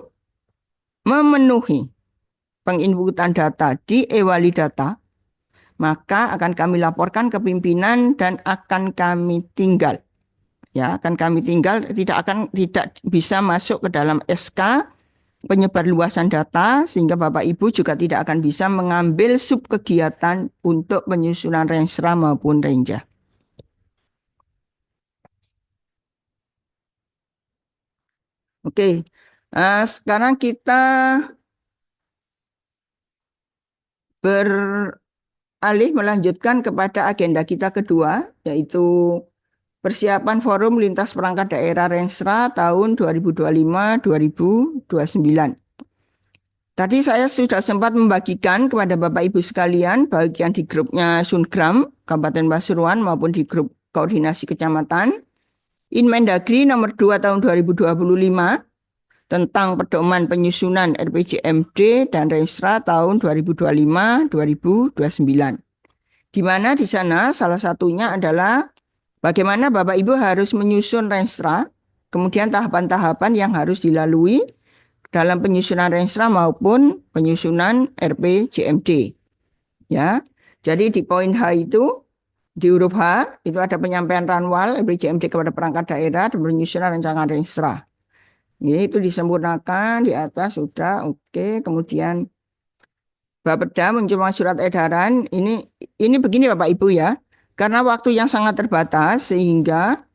memenuhi penginputan data di e-wali data, maka akan kami laporkan ke pimpinan dan akan kami tinggal. Ya, akan kami tinggal, tidak bisa masuk ke dalam SK penyebarluasan data, sehingga Bapak Ibu juga tidak akan bisa mengambil sub kegiatan untuk penyusunan renstra maupun renja. Oke, sekarang kita beralih melanjutkan kepada agenda kita kedua, yaitu persiapan forum lintas perangkat daerah Renstra tahun 2025-2029. Tadi saya sudah sempat membagikan kepada Bapak Ibu sekalian, baik yang di grupnya Sungram, Kabupaten Pasuruan, maupun di grup koordinasi kecamatan, Inmendagri nomor 2 tahun 2025 tentang pedoman penyusunan RPJMD dan Renstra tahun 2025-2029. Di mana di sana salah satunya adalah bagaimana Bapak Ibu harus menyusun Renstra, kemudian tahapan-tahapan yang harus dilalui dalam penyusunan Renstra maupun penyusunan RPJMD. Ya. Jadi di poin H itu, di huruf H itu ada penyampaian ranwal RPJMD kepada perangkat daerah dan penyusunan rancangan Renstra. Itu disempurnakan di atas sudah oke. Kemudian Bapeda mencuma surat edaran ini begini Bapak Ibu ya. Karena waktu yang sangat terbatas sehingga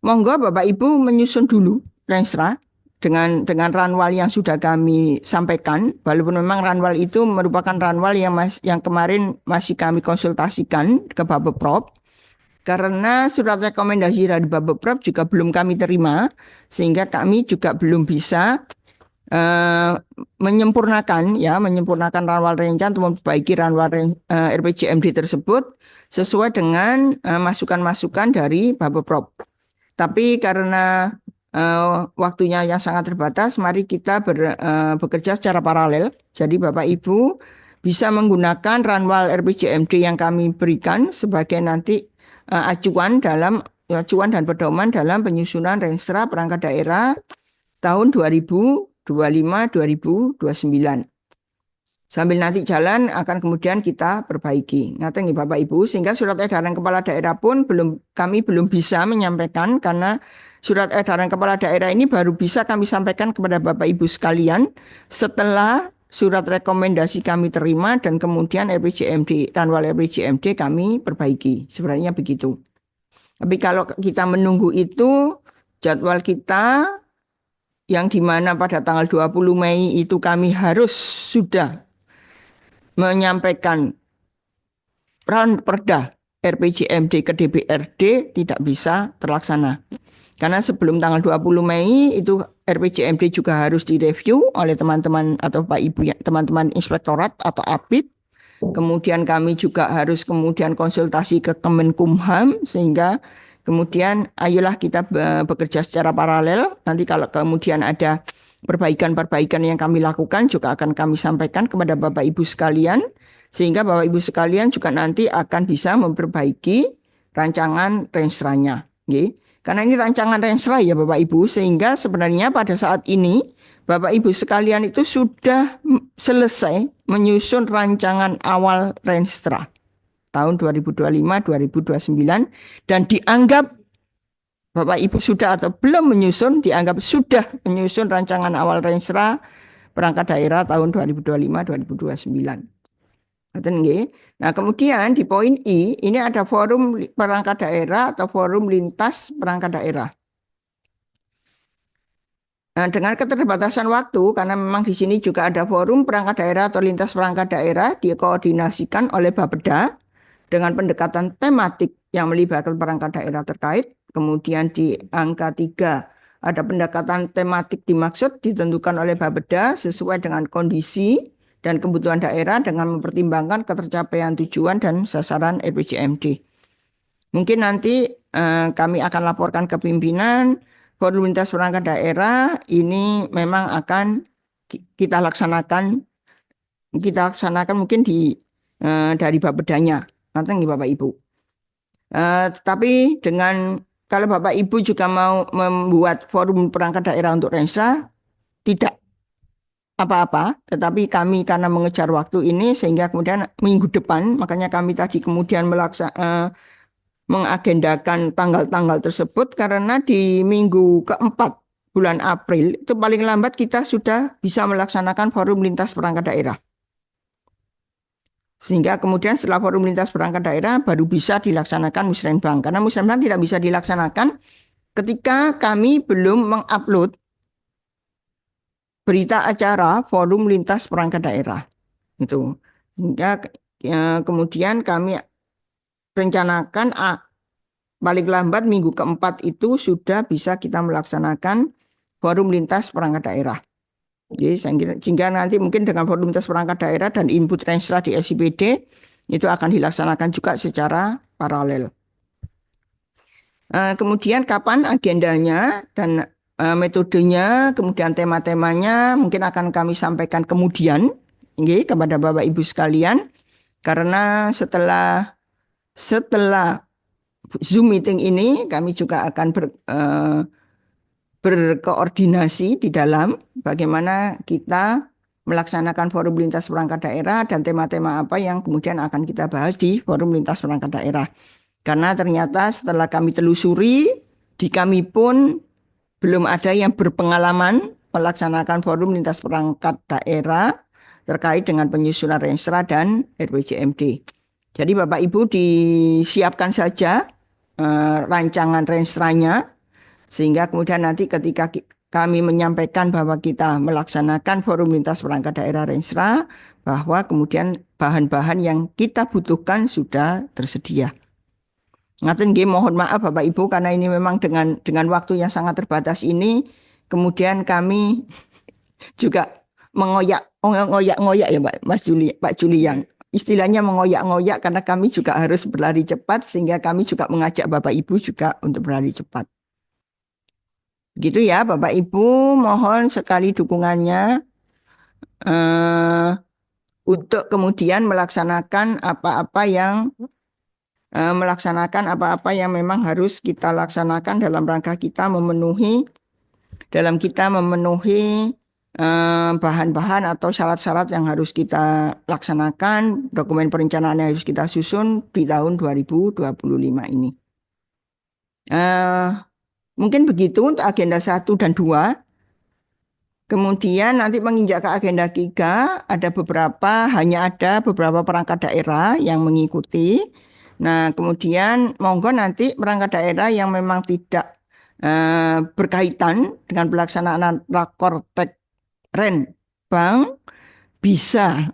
monggo Bapak Ibu menyusun dulu Renstra dengan ranwal yang sudah kami sampaikan, walaupun memang ranwal itu merupakan ranwal yang kemarin masih kami konsultasikan ke Bapepprov, karena surat rekomendasi dari Bapepprov juga belum kami terima, sehingga kami juga belum bisa menyempurnakan ranwal rencan untuk memperbaiki ranwal RPJMD tersebut sesuai dengan masukan-masukan dari Bapepprov. Tapi karena waktunya yang sangat terbatas, mari kita bekerja secara paralel. Jadi Bapak Ibu bisa menggunakan ranwal RPJMD yang kami berikan sebagai nanti acuan dan pedoman dalam penyusunan Renstra perangkat daerah tahun 2025-2029. Sambil nanti jalan akan kemudian kita perbaiki. Ngaten nih Bapak Ibu, sehingga surat edaran kepala daerah pun kami belum bisa menyampaikan, karena surat edaran kepala daerah ini baru bisa kami sampaikan kepada Bapak Ibu sekalian setelah surat rekomendasi kami terima dan kemudian RPJMD, ranwal RPJMD kami perbaiki. Sebenarnya begitu. Tapi kalau kita menunggu itu, jadwal kita yang dimana pada tanggal 20 Mei itu kami harus sudah menyampaikan perda RPJMD ke DPRD tidak bisa terlaksana. Karena sebelum tanggal 20 Mei itu RPJMD juga harus direview oleh teman-teman atau Pak Ibu ya, teman-teman inspektorat atau APID. Kemudian kami juga harus kemudian konsultasi ke Kemenkumham, sehingga kemudian ayolah kita bekerja secara paralel. Nanti kalau kemudian ada perbaikan-perbaikan yang kami lakukan juga akan kami sampaikan kepada Bapak Ibu sekalian, sehingga Bapak Ibu sekalian juga nanti akan bisa memperbaiki rancangan renstranya. Karena ini rancangan renstra ya Bapak Ibu, sehingga sebenarnya pada saat ini Bapak Ibu sekalian itu sudah selesai menyusun rancangan awal renstra tahun 2025-2029 dan dianggap Bapak Ibu sudah atau belum menyusun, dianggap sudah menyusun rancangan awal renstra perangkat daerah tahun 2025-2029. Nah, kemudian di poin I, ini ada forum perangkat daerah atau forum lintas perangkat daerah. Nah, dengan keterbatasan waktu, karena memang di sini juga ada forum perangkat daerah atau lintas perangkat daerah dikoordinasikan oleh Bapeda dengan pendekatan tematik yang melibatkan perangkat daerah terkait. Kemudian di angka 3 ada pendekatan tematik dimaksud ditentukan oleh Bapeda sesuai dengan kondisi dan kebutuhan daerah dengan mempertimbangkan ketercapaian tujuan dan sasaran RPJMD. Mungkin nanti kami akan laporkan ke pimpinan forum lintas perangkat daerah ini memang akan kita laksanakan mungkin di dari Bapedanya. Nanti Bapak Ibu. Tetapi kalau Bapak Ibu juga mau membuat forum perangkat daerah untuk Renstra, tidak apa-apa, tetapi kami karena mengejar waktu ini sehingga kemudian minggu depan, makanya kami tadi kemudian mengagendakan tanggal-tanggal tersebut karena di minggu keempat bulan April itu paling lambat kita sudah bisa melaksanakan forum lintas perangkat daerah. Sehingga kemudian setelah forum lintas perangkat daerah baru bisa dilaksanakan Musrenbang. Karena Musrenbang tidak bisa dilaksanakan ketika kami belum mengupload berita acara forum lintas perangkat daerah. Itu. Sehingga kemudian kami rencanakan paling lambat minggu keempat itu sudah bisa kita melaksanakan forum lintas perangkat daerah. Jadi sehingga nanti mungkin dengan forum lintas perangkat daerah dan input Renstra di SIPD itu akan dilaksanakan juga secara paralel. Kemudian kapan agendanya dan metodenya, kemudian tema-temanya mungkin akan kami sampaikan kemudian kepada Bapak Ibu sekalian. Karena setelah Zoom meeting ini kami juga akan berkoordinasi di dalam bagaimana kita melaksanakan forum lintas perangkat daerah dan tema-tema apa yang kemudian akan kita bahas di forum lintas perangkat daerah. Karena ternyata setelah kami telusuri, di kami pun belum ada yang berpengalaman melaksanakan forum lintas perangkat daerah terkait dengan penyusunan Renstra dan RPJMD. Jadi Bapak Ibu disiapkan saja rancangan Renstranya, sehingga kemudian nanti ketika kami menyampaikan bahwa kita melaksanakan forum lintas perangkat daerah Renstra, bahwa kemudian bahan-bahan yang kita butuhkan sudah tersedia. Ngaten nggih, mohon maaf Bapak Ibu karena ini memang dengan waktu yang sangat terbatas ini, kemudian kami juga mengoyak-ngoyak ya Pak Julian. Istilahnya mengoyak-ngoyak karena kami juga harus berlari cepat sehingga kami juga mengajak Bapak Ibu juga untuk berlari cepat. Gitu ya Bapak Ibu, mohon sekali dukungannya untuk kemudian melaksanakan apa-apa yang memang harus kita laksanakan dalam rangka kita memenuhi bahan-bahan atau syarat-syarat yang harus kita laksanakan, dokumen perencanaan yang harus kita susun di tahun 2025 ini. Mungkin begitu untuk agenda 1 dan 2. Kemudian nanti menginjak ke agenda 3, hanya ada beberapa perangkat daerah yang mengikuti. Nah, kemudian monggo nanti perangkat daerah yang memang tidak berkaitan dengan pelaksanaan Rakortek Renbang bisa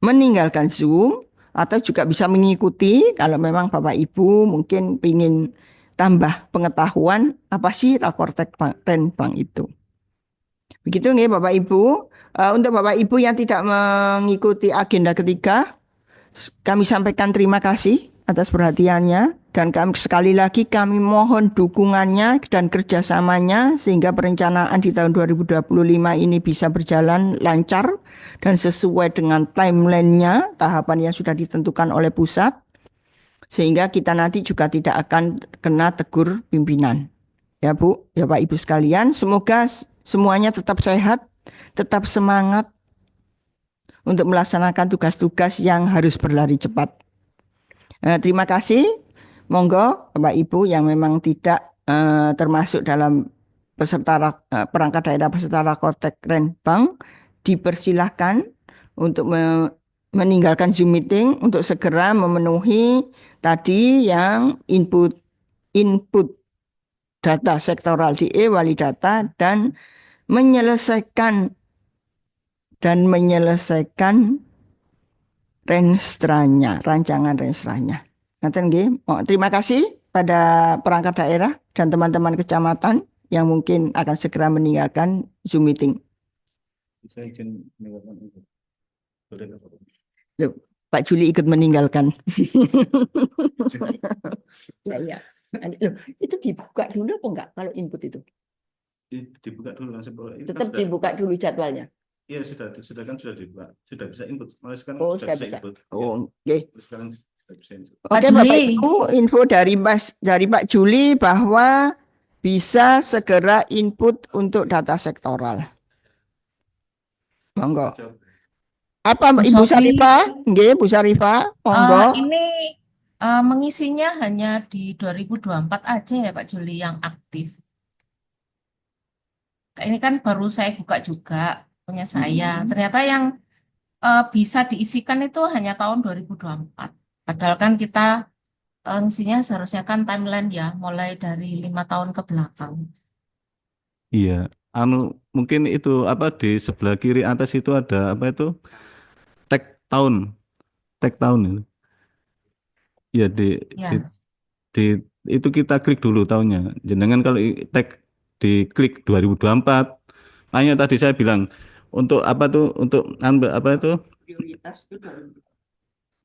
meninggalkan Zoom atau juga bisa mengikuti kalau memang Bapak Ibu mungkin ingin tambah pengetahuan apa sih Rakortek Renbang itu. Begitu nih Bapak Ibu. Untuk Bapak Ibu yang tidak mengikuti agenda ketiga, kami sampaikan terima kasih atas perhatiannya dan sekali lagi kami mohon dukungannya dan kerjasamanya sehingga perencanaan di tahun 2025 ini bisa berjalan lancar dan sesuai dengan timeline-nya, tahapan yang sudah ditentukan oleh pusat, sehingga kita nanti juga tidak akan kena tegur pimpinan. Ya Bu, ya Pak Ibu sekalian, semoga semuanya tetap sehat, tetap semangat untuk melaksanakan tugas-tugas yang harus berlari cepat. Terima kasih. Monggo Bapak Ibu yang memang tidak termasuk dalam perangkat daerah peserta Rakortek Renbang dipersilahkan untuk meninggalkan Zoom meeting untuk segera memenuhi tadi yang input data sektoral di Wali Data dan menyelesaikan rancangan Renstranya. Terima kasih pada perangkat daerah dan teman-teman kecamatan yang mungkin akan segera meninggalkan Zoom meeting. Saya izin meninggalkan itu. Loh, Pak Juli ikut meninggalkan. Ya. Loh, itu dibuka dulu apa enggak kalau input itu? Dibuka dulu langsung. Tetap dibuka dulu jadwalnya. Iya sudah kan sudah dibuat, sudah bisa input. Mulai sekarang Oh, sudah sudah bisa bisa. input. Ya, Oh, oke. sekarang sudah bisa input. Pak Oke, Bapak Juli, Ibu, info dari Pak Juli bahwa bisa segera input untuk data sektoral. Monggo. Apa Bu Ibu Sofi, Sarifah? Nggih, Bu Sarifah, monggo. ini mengisinya hanya di 2024 aja ya Pak Juli yang aktif. Ini kan baru saya buka juga punya saya. Ternyata yang bisa diisikan itu hanya tahun 2024. Padahal kan kita ngisinya seharusnya kan timeline ya, mulai dari 5 tahun ke belakang. Iya, mungkin itu apa di sebelah kiri atas itu ada apa itu tag tahun, tag tahun itu. Iya Ya, di itu kita klik dulu tahunnya. Jenengan kalau tag di klik 2024, hanya tadi saya bilang untuk apa tuh untuk apa itu Prioritas itu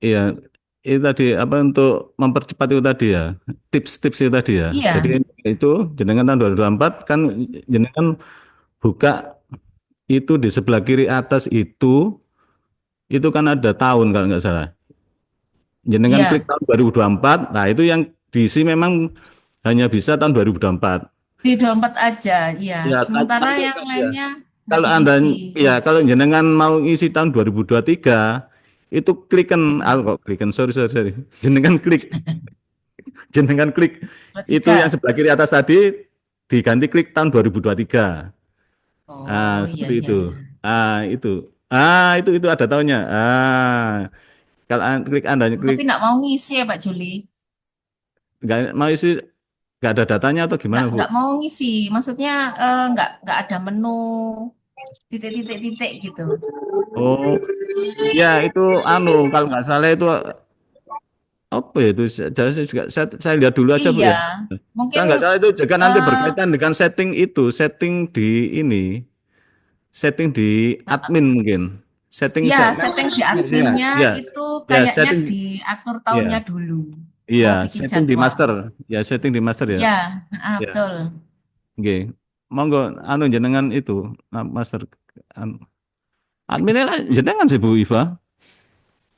iya itu tadi apa untuk mempercepat itu tadi ya tips-tips itu tadi ya. iya, Jadi itu jenengan tahun 2024 kan jenengan buka itu di sebelah kiri atas itu kan ada tahun kalau nggak salah. Jenengan klik iya. tahun 2024, nah itu yang diisi memang hanya bisa tahun 2024. Di dompet aja, iya. Ya, Sementara nanti yang ya. lainnya nggak Kalau Anda diisi. ya kalau jenengan mau ngisi tahun 2023 itu klikan kok klikan sorry. Jenengan klik jenengan klik itu yang 23. sebelah kiri atas tadi diganti klik tahun 2023. Oh, iya, Seperti iya, itu. iya. Itu. Itu ada tahunnya. Kalau klik Anda Tapi klik nggak mau ngisi ya Pak Juli. nggak mau isi nggak ada datanya atau gimana, Bu? Nggak mau ngisi. Maksudnya nggak ada menu titik-titik-titik gitu. Oh, ya itu kalau nggak salah itu apa ya itu saya juga saya lihat dulu aja, Bu Iya, ya. mungkin Kalau nggak salah itu juga nanti eh, berkaitan dengan setting di admin mungkin. ya Set setting di ya, adminnya ya, itu ya kayaknya setting diatur ya, tahunnya dulu. iya, Mau bikin setting di jadwal. master. Ya, setting di master ya. Iya, Ya, betul. oke. Monggo jenengan itu master adminnya lah jenengan sih Bu Iva.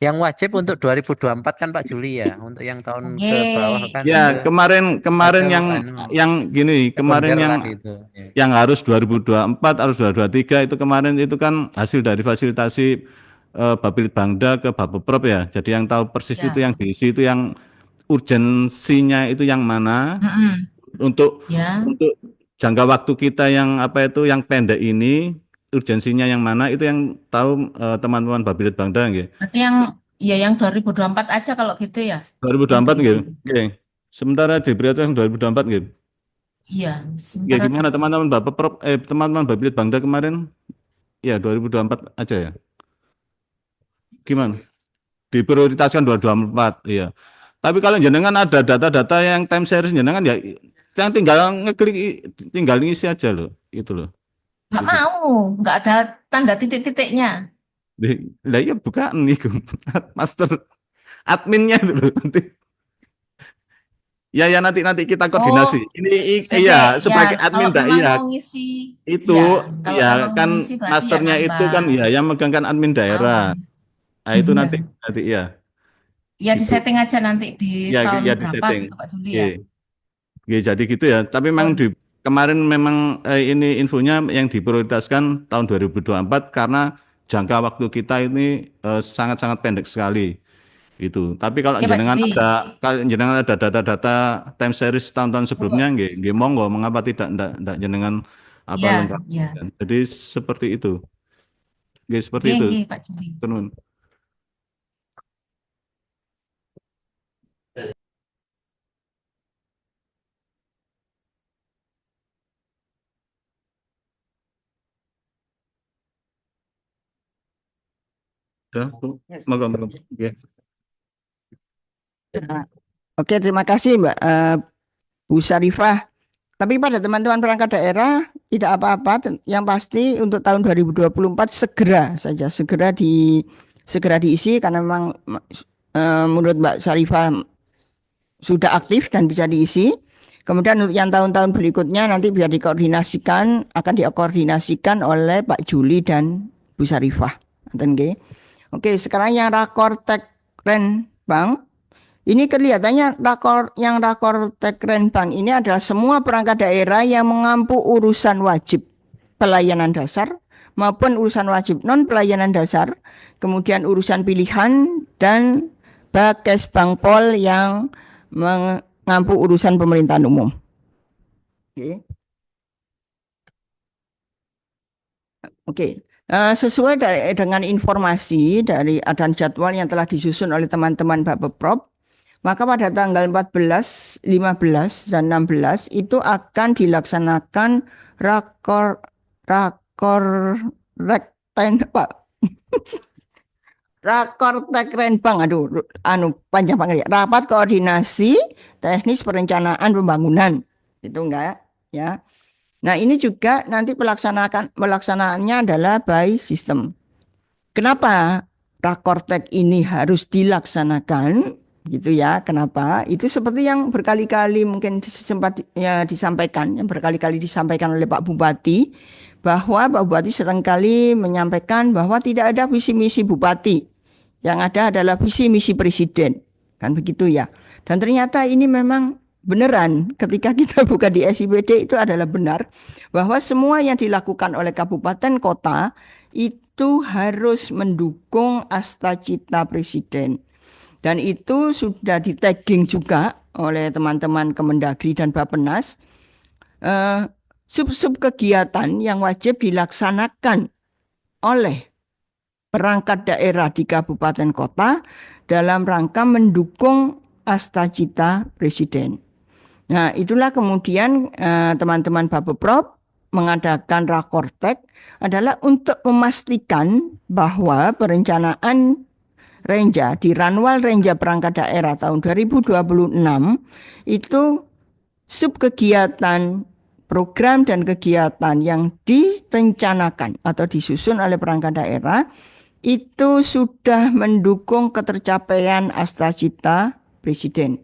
Yang wajib untuk 2024 kan Pak Juli ya. Untuk yang tahun Oke. ke bawah kan Ya, kemarin ada yang gini, kemarin sekunder yang tadi itu. Ya. yang harus 2024 harus 2023 itu kemarin itu kan hasil dari fasilitasi Bapil Bangda ke Bapepprov ya. Jadi yang tahu persis itu Ya. yang diisi itu yang urgensinya itu yang mana Mm-mm. untuk Ya. jangka waktu kita yang apa itu yang pendek ini urgensinya yang mana itu yang tahu teman-teman Bapil Bangda nggih. Berarti yang 2024 aja kalau gitu ya, yang 2024 diisi. nggih. Nggih. Sementara di prioritas yang 2024 nggih. Iya, Ya sementara gimana teman-teman teman-teman Bapil Bangda kemarin? Ya 2024 aja ya. Gimana? Diprioritaskan 2024, iya. Tapi kalau jenengan ada data-data yang time series jenengan ya yang tinggal ngisi aja loh, itu loh. nggak Itu. mau, nggak ada tanda titik-titiknya. Lah iya bukan nih master adminnya itu loh nanti. Ya nanti kita Oh, koordinasi. Ini CC, iya ya sebagai kalau admin dak memang iya mau ngisi, itu ya kalau ya memang mau kan ngisi berarti ya masternya itu nambah. kan ya yang megang kan admin daerah. Nah itu nanti Iya, nanti ya ya di itu setting aja nanti di tahun ya di berapa setting. gitu Pak Juli Oke. ya. Oke, jadi gitu ya. Tapi memang Oh, kemarin memang ini infonya yang diprioritaskan tahun 2024 karena jangka waktu kita ini sangat-sangat pendek sekali itu. Tapi oke Pak Juli. kalau jenengan ada data-data time series tahun-tahun sebelumnya nggih monggo mengapa tidak jenengan apa Ya, lengkap. ya. Jadi seperti itu. Nggih, seperti Oke, itu. oke Pak Juli. Tenun. Udah, Bu. Monggo. Nggih. Oke, terima kasih Mbak Bu Sarifah. Tapi pada teman-teman perangkat daerah tidak apa-apa. Yang pasti untuk tahun 2024 segera diisi karena memang menurut Mbak Sarifah sudah aktif dan bisa diisi. Kemudian untuk yang tahun-tahun berikutnya nanti bisa akan dikoordinasikan oleh Pak Juli dan Bu Sarifah. Oke, sekarang yang rakor Tekrenbang. Ini kelihatannya yang rakor Tekrenbang ini adalah semua perangkat daerah yang mengampu urusan wajib pelayanan dasar maupun urusan wajib non pelayanan dasar, kemudian urusan pilihan dan Bakes Bangpol yang mengampu urusan pemerintahan umum. Oke. Sesuai dengan informasi dari dan jadwal yang telah disusun oleh teman-teman Bapepprov, maka pada tanggal 14, 15, dan 16 itu akan dilaksanakan rakor Rakor Tekrenbang, panjang banget ya. Rapat koordinasi teknis perencanaan pembangunan, itu enggak ya. Nah ini juga nanti pelaksanaannya adalah by system. Kenapa Rakortek ini harus dilaksanakan, gitu ya? Kenapa? Itu seperti yang berkali-kali mungkin sempat ya disampaikan, yang berkali-kali disampaikan oleh Pak Bupati, bahwa Pak Bupati seringkali menyampaikan bahwa tidak ada visi misi Bupati. Yang ada adalah visi misi presiden, kan begitu ya. Dan ternyata ini memang beneran ketika kita buka di SIPD itu adalah benar bahwa semua yang dilakukan oleh kabupaten kota itu harus mendukung Astacita Presiden. Dan itu sudah di-tagging juga oleh teman-teman Kemendagri dan Bappenas. Sub-sub kegiatan yang wajib dilaksanakan oleh perangkat daerah di kabupaten kota dalam rangka mendukung Astacita Presiden. Nah, itulah kemudian teman-teman Bapepprov mengadakan Rakortek adalah untuk memastikan bahwa perencanaan Renja di Ranwal Renja Perangkat Daerah tahun 2026 itu sub kegiatan program dan kegiatan yang direncanakan atau disusun oleh perangkat daerah itu sudah mendukung ketercapaian Astacita Presiden.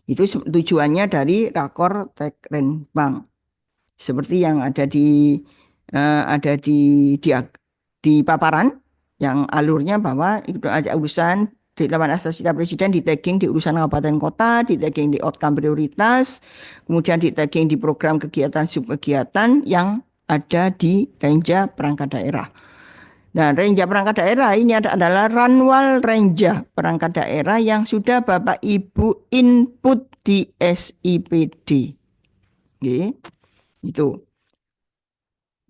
Itu tujuannya dari Rakor Tekrenbang. Seperti yang ada di paparan yang alurnya bahwa itu ada urusan di laman Astacita Presiden di tagging di urusan kabupaten kota, di tagging di outcome prioritas, kemudian di tagging di program kegiatan subkegiatan yang ada di Renja Perangkat Daerah. Nah, Renja Perangkat Daerah ini adalah Ranwal Renja Perangkat Daerah yang sudah Bapak Ibu input di SIPD. Oke, itu.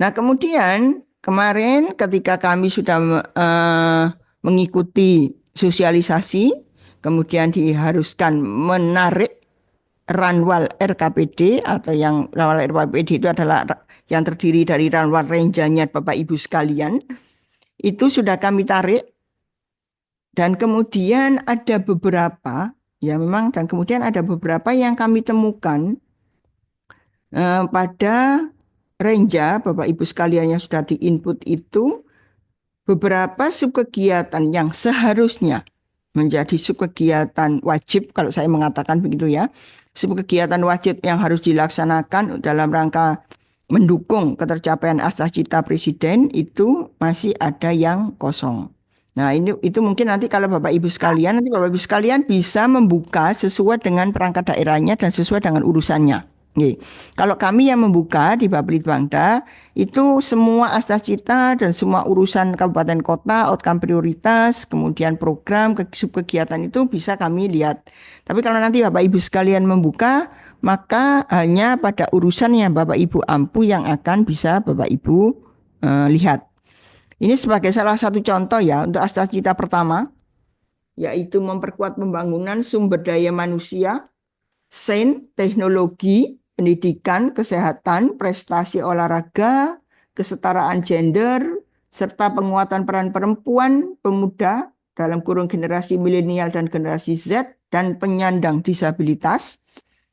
Nah, kemudian kemarin ketika kami sudah mengikuti sosialisasi, kemudian diharuskan menarik Ranwal RKPD atau yang Ranwal RKPD itu adalah yang terdiri dari Ranwal Renjanya Bapak Ibu sekalian. Itu sudah kami tarik dan kemudian ada beberapa yang kami temukan pada Renja Bapak Ibu sekalian yang sudah diinput itu beberapa subkegiatan yang seharusnya menjadi subkegiatan wajib, kalau saya mengatakan begitu ya, subkegiatan wajib yang harus dilaksanakan dalam rangka mendukung ketercapaian Astacita Presiden itu masih ada yang kosong. Nah, itu mungkin nanti kalau Bapak Ibu sekalian, nanti Bapak Ibu sekalian bisa membuka sesuai dengan perangkat daerahnya dan sesuai dengan urusannya. Oke. Kalau kami yang membuka di Bapelitbangda itu semua Astacita dan semua urusan kabupaten kota, outcome prioritas, kemudian program subkegiatan itu bisa kami lihat. Tapi kalau nanti Bapak Ibu sekalian membuka, maka hanya pada urusan yang Bapak Ibu ampu yang akan bisa Bapak Ibu lihat. Ini sebagai salah satu contoh ya untuk Astacita pertama, yaitu memperkuat pembangunan sumber daya manusia, sains, teknologi, pendidikan, kesehatan, prestasi olahraga, kesetaraan gender, serta penguatan peran perempuan, pemuda dalam kurung generasi milenial dan generasi Z, dan penyandang disabilitas.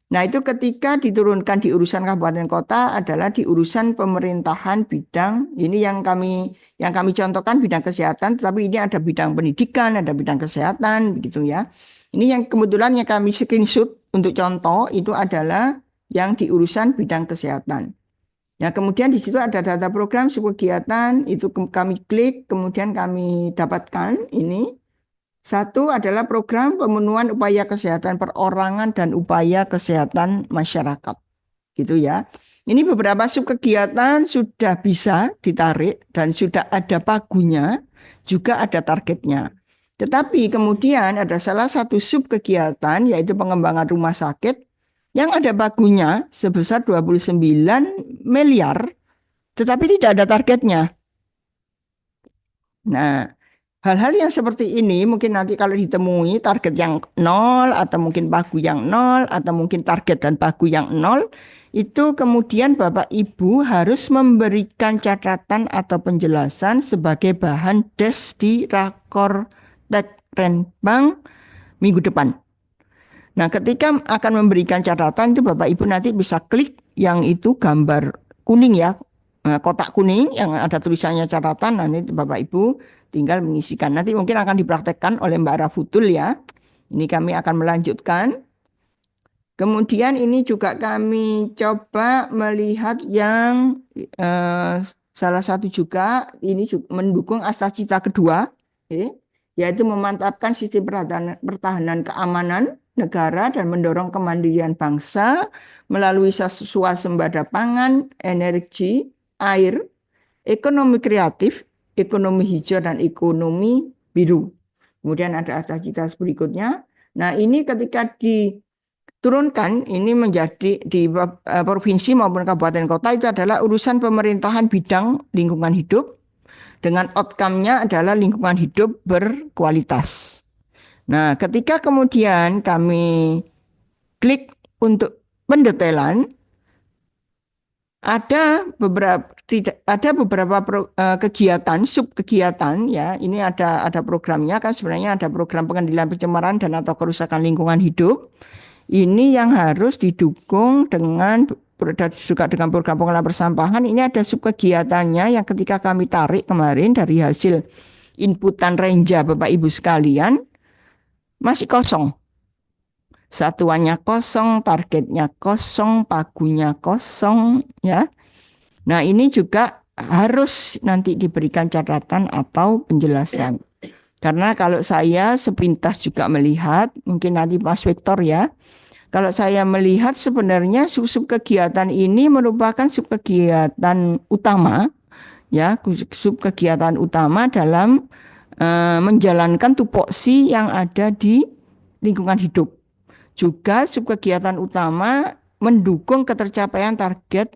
Nah, itu ketika diturunkan di urusan kabupaten kota adalah di urusan pemerintahan bidang ini yang kami contohkan bidang kesehatan, tetapi ini ada bidang pendidikan, ada bidang kesehatan begitu ya. Ini yang kebetulan yang kami screenshot untuk contoh itu adalah yang di urusan bidang kesehatan. Nah, kemudian di situ ada data program subkegiatan, itu kami klik, kemudian kami dapatkan ini. Satu adalah program pemenuhan upaya kesehatan perorangan dan upaya kesehatan masyarakat. Gitu ya. Ini beberapa subkegiatan sudah bisa ditarik dan sudah ada pagunya, juga ada targetnya. Tetapi kemudian ada salah satu subkegiatan yaitu pengembangan rumah sakit yang ada pagunya sebesar 29 miliar, tetapi tidak ada targetnya. Nah, hal-hal yang seperti ini mungkin nanti kalau ditemui target yang nol atau mungkin pagu yang nol atau mungkin target dan pagu yang nol, itu kemudian Bapak Ibu harus memberikan catatan atau penjelasan sebagai bahan des di Rakor Tekrenbang minggu depan. Nah, ketika akan memberikan catatan itu Bapak Ibu nanti bisa klik yang itu gambar kuning ya, kotak kuning yang ada tulisannya catatan. Nanti Bapak Ibu tinggal mengisikan. Nanti mungkin akan dipraktekkan oleh Mbak Rafutul ya. Ini kami akan melanjutkan. Kemudian ini juga kami coba melihat yang salah satu juga ini juga mendukung asas-cita kedua, yaitu memantapkan sistem pertahanan keamanan negara dan mendorong kemandirian bangsa melalui swasembada pangan, energi, air, ekonomi kreatif, ekonomi hijau, dan ekonomi biru. Kemudian ada asas-cita berikutnya. Nah, ini ketika diturunkan, ini menjadi di provinsi maupun kabupaten kota itu adalah urusan pemerintahan bidang lingkungan hidup dengan outcome-nya adalah lingkungan hidup berkualitas. Nah, ketika kemudian kami klik untuk pendetailan, ada beberapa kegiatan, subkegiatan ya. Ini ada programnya kan, sebenarnya ada program pengendalian pencemaran dan atau kerusakan lingkungan hidup. Ini yang harus didukung dengan juga dengan program pengelolaan persampahan. Ini ada subkegiatannya yang ketika kami tarik kemarin dari hasil inputan Renja Bapak Ibu sekalian, masih kosong. Satuannya kosong, targetnya kosong, pagunya kosong ya. Nah, ini juga harus nanti diberikan catatan atau penjelasan. Karena kalau saya sepintas juga melihat, mungkin nanti Mas Victor ya, kalau saya melihat sebenarnya subkegiatan ini merupakan subkegiatan utama ya, subkegiatan utama dalam menjalankan tupoksi yang ada di lingkungan hidup. Juga subkegiatan utama mendukung ketercapaian target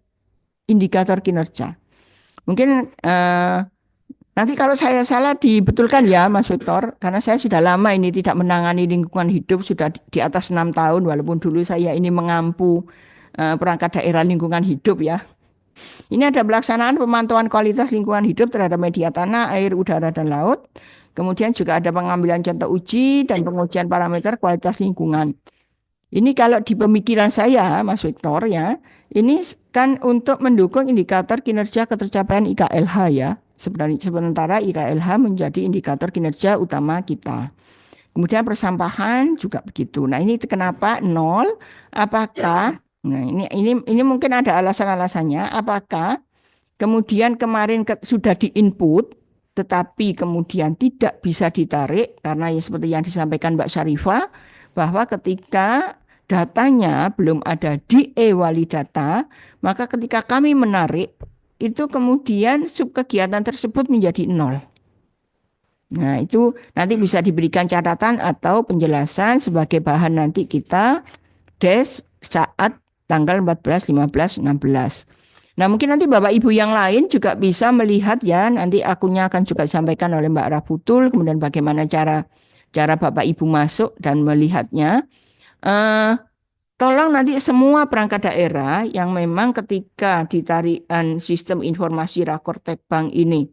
indikator kinerja. Mungkin nanti kalau saya salah dibetulkan ya Mas Victor, karena saya sudah lama ini tidak menangani lingkungan hidup, sudah di atas 6 tahun, walaupun dulu saya ini mengampu perangkat daerah lingkungan hidup ya. Ini ada pelaksanaan pemantauan kualitas lingkungan hidup terhadap media tanah, air, udara, dan laut. Kemudian juga ada pengambilan contoh uji dan pengujian parameter kualitas lingkungan. Ini kalau di pemikiran saya, Mas Victor ya, ini kan untuk mendukung indikator kinerja ketercapaian IKLH ya. Sementara IKLH menjadi indikator kinerja utama kita. Kemudian persampahan juga begitu. Nah, ini kenapa nol? Apakah Nah, ini mungkin ada alasan-alasannya. Apakah kemudian kemarin sudah diinput, tetapi kemudian tidak bisa ditarik karena ya seperti yang disampaikan Mbak Syarifah, bahwa ketika datanya belum ada di e-walidata, maka ketika kami menarik, itu kemudian subkegiatan tersebut menjadi nol. Nah, itu nanti bisa diberikan catatan atau penjelasan sebagai bahan nanti kita des saat tanggal 14, 15, 16. Nah, mungkin nanti Bapak Ibu yang lain juga bisa melihat ya, nanti akunnya akan juga disampaikan oleh Mbak Rafutul, kemudian bagaimana cara Bapak Ibu masuk dan melihatnya. Tolong nanti semua perangkat daerah yang memang ketika ditarikan sistem informasi Rakor Tekbang ini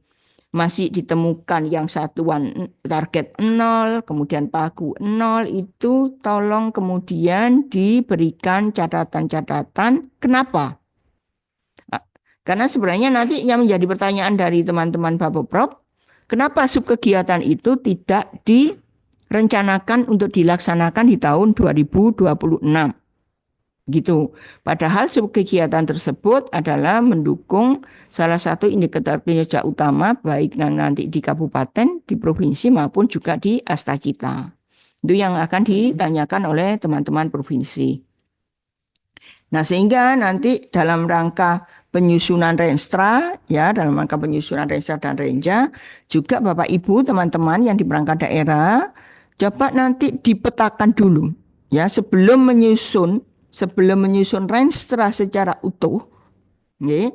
masih ditemukan yang satuan target 0, kemudian pagu 0, itu tolong kemudian diberikan catatan-catatan. Kenapa? Karena sebenarnya nanti yang menjadi pertanyaan dari teman-teman Bapoprop, kenapa subkegiatan itu tidak direncanakan untuk dilaksanakan di tahun 2026? gitu. Padahal subkegiatan tersebut adalah mendukung salah satu indikator kinerja utama baik nanti di kabupaten, di provinsi maupun juga di Astacita. Itu yang akan ditanyakan oleh teman-teman provinsi. Nah, sehingga nanti dalam rangka penyusunan Renstra, ya, dalam rangka penyusunan Renstra dan Renja, juga Bapak Ibu teman-teman yang di perangkat daerah, coba nanti dipetakan dulu, ya, sebelum menyusun Renstra secara utuh, ya,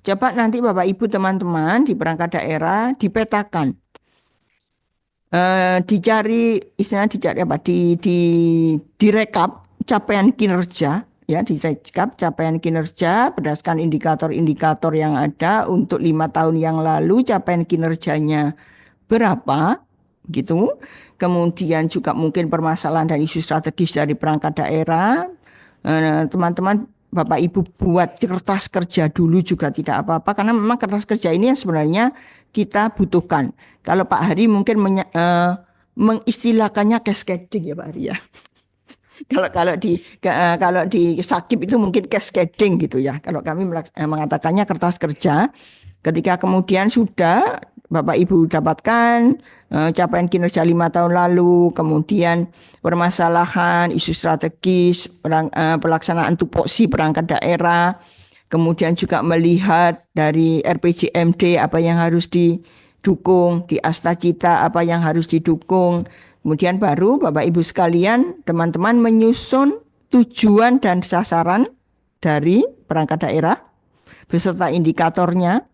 coba nanti Bapak Ibu teman-teman di perangkat daerah dipetakan, dicari apa, direkap capaian kinerja, ya, direkap capaian kinerja berdasarkan indikator-indikator yang ada untuk 5 tahun yang lalu capaian kinerjanya berapa, gitu. Kemudian juga mungkin permasalahan dan isu strategis dari perangkat daerah. Teman-teman Bapak Ibu buat kertas kerja dulu juga tidak apa-apa, karena memang kertas kerja ini yang sebenarnya kita butuhkan. Kalau Pak Hari mungkin mengistilahkannya cascading ya Pak Hari ya. Kalau di Sakip itu mungkin cascading gitu ya. Kalau kami mengatakannya kertas kerja. Ketika kemudian sudah Bapak Ibu dapatkan capaian kinerja 5 tahun lalu, kemudian permasalahan, isu strategis, pelaksanaan tupoksi perangkat daerah, kemudian juga melihat dari RPJMD apa yang harus didukung, di Astacita apa yang harus didukung. Kemudian baru Bapak Ibu sekalian, teman-teman menyusun tujuan dan sasaran dari perangkat daerah beserta indikatornya,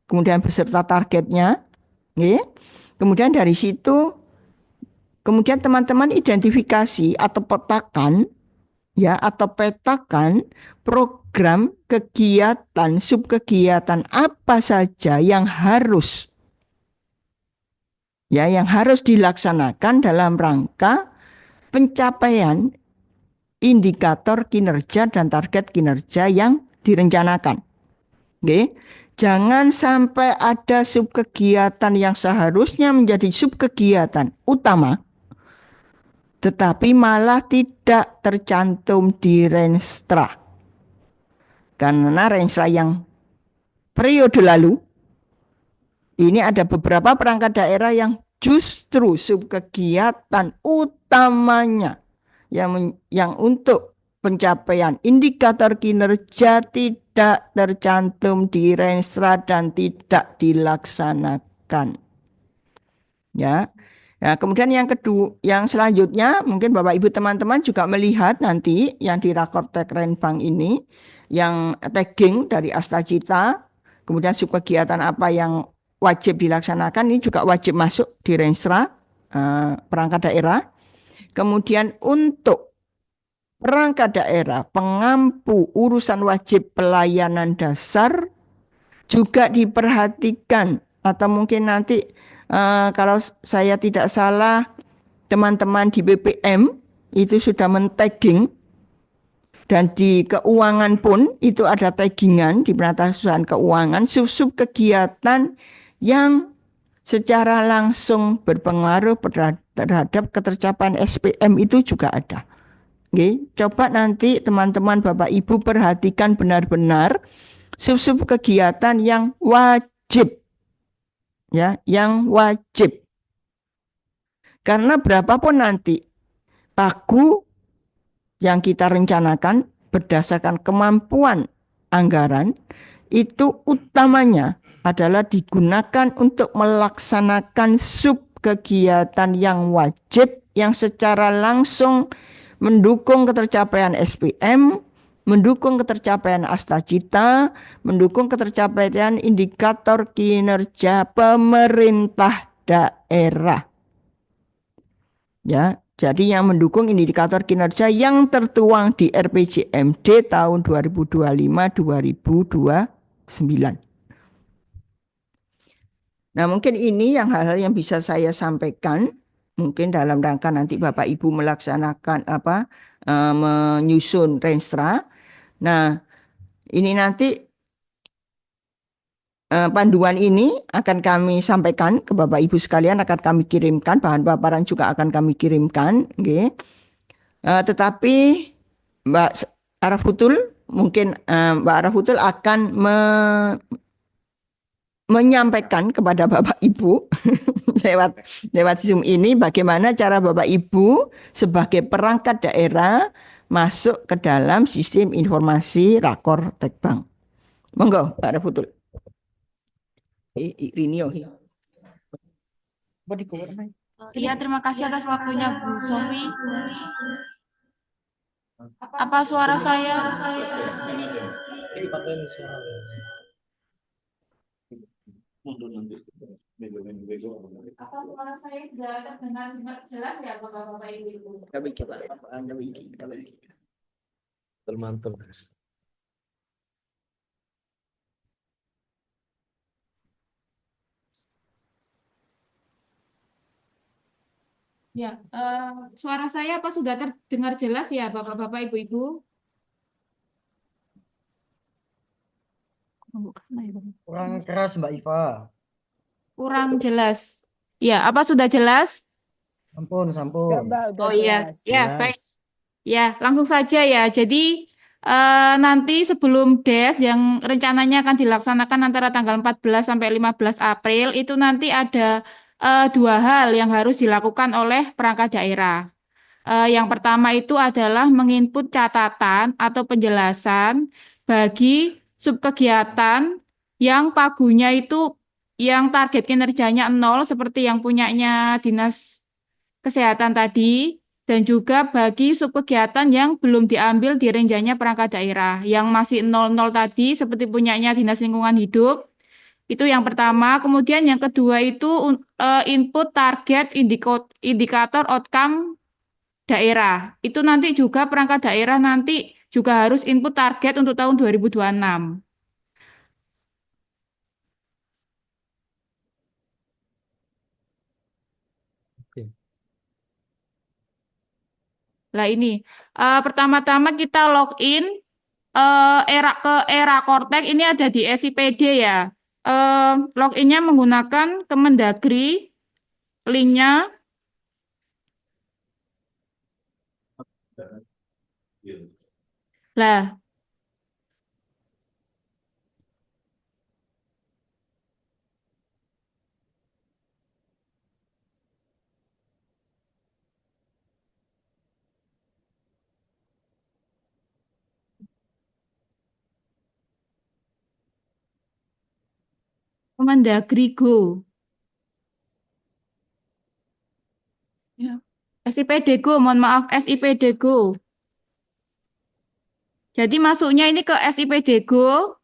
kemudian beserta targetnya. Kemudian dari situ, kemudian teman-teman identifikasi atau petakan, ya, atau petakan program kegiatan, subkegiatan apa saja yang harus, ya, yang harus dilaksanakan dalam rangka pencapaian indikator kinerja dan target kinerja yang direncanakan. Oke. Jangan sampai ada subkegiatan yang seharusnya menjadi subkegiatan utama, tetapi malah tidak tercantum di Renstra. Karena Renstra yang periode lalu, ini ada beberapa perangkat daerah yang justru subkegiatan utamanya yang untuk pencapaian indikator kinerja tidak tercantum di Renstra dan tidak dilaksanakan. Ya. Nah, kemudian yang kedua, yang selanjutnya mungkin Bapak Ibu teman-teman juga melihat nanti yang di Rakortek Renbang ini, yang tagging dari Astacita, kemudian subkegiatan apa yang wajib dilaksanakan ini juga wajib masuk di Renstra perangkat daerah. Kemudian untuk perangkat daerah pengampu urusan wajib pelayanan dasar juga diperhatikan, atau mungkin nanti kalau saya tidak salah teman-teman di BPM itu sudah men-tagging, dan di keuangan pun itu ada taggingan di penatasan keuangan sub-sub kegiatan yang secara langsung berpengaruh terhadap ketercapaian SPM itu juga ada. Oke, coba nanti teman-teman Bapak Ibu perhatikan benar-benar sub-sub kegiatan yang wajib, ya, yang wajib. Karena berapapun nanti pagu yang kita rencanakan berdasarkan kemampuan anggaran itu utamanya adalah digunakan untuk melaksanakan sub kegiatan yang wajib yang secara langsung mendukung ketercapaian SPM, mendukung ketercapaian Astacita, mendukung ketercapaian indikator kinerja pemerintah daerah. Ya, jadi yang mendukung indikator kinerja yang tertuang di RPJMD tahun 2025-2029. Nah, mungkin ini yang hal-hal yang bisa saya sampaikan. Mungkin dalam rangka nanti Bapak Ibu melaksanakan menyusun Renstra. Nah, ini nanti panduan ini akan kami sampaikan ke Bapak Ibu sekalian, akan kami kirimkan, bahan paparan juga akan kami kirimkan. Okay. Tetapi Arafutul, mungkin Mbak Arafutul akan menyampaikan kepada Bapak Ibu lewat Zoom ini bagaimana cara Bapak Ibu sebagai perangkat daerah masuk ke dalam sistem informasi Rakor Tekbang. Monggo, Mbak Arafutul. Rinio. Iya, terima kasih atas waktunya Bu Sofi. Apa suara saya? Apa suara saya sudah terdengar jelas ya Bapak-Bapak Ibu? Termantap. Ya, suara saya apa sudah terdengar jelas ya Bapak-Bapak Ibu-Ibu? Kurang keras Mbak Iva. Kurang jelas. Ya, apa sudah jelas? Sampun, sampun. Oh iya, ya baik. Jelas. Ya, langsung saja ya. Jadi nanti sebelum DES yang rencananya akan dilaksanakan antara tanggal 14 sampai 15 April itu nanti ada dua hal yang harus dilakukan oleh perangkat daerah. Yang pertama itu adalah menginput catatan atau penjelasan bagi subkegiatan yang pagunya itu yang target kinerjanya 0 seperti yang punyanya Dinas Kesehatan tadi, dan juga bagi subkegiatan yang belum diambil di renjanya perangkat daerah yang masih 00 tadi seperti punyanya Dinas Lingkungan Hidup. Itu yang pertama. Kemudian yang kedua itu input target indikator outcome daerah. Itu nanti juga perangkat daerah nanti juga harus input target untuk tahun 2026. Oke. Nah ini, pertama-tama kita login era Kortek ini ada di SIPD ya. Loginnya menggunakan Kemendagri, linknya. Lah, Kemendagri Go. Ya. SIPD Go, mohon maaf, SIPD Go. Jadi masuknya ini ke SIPD Go.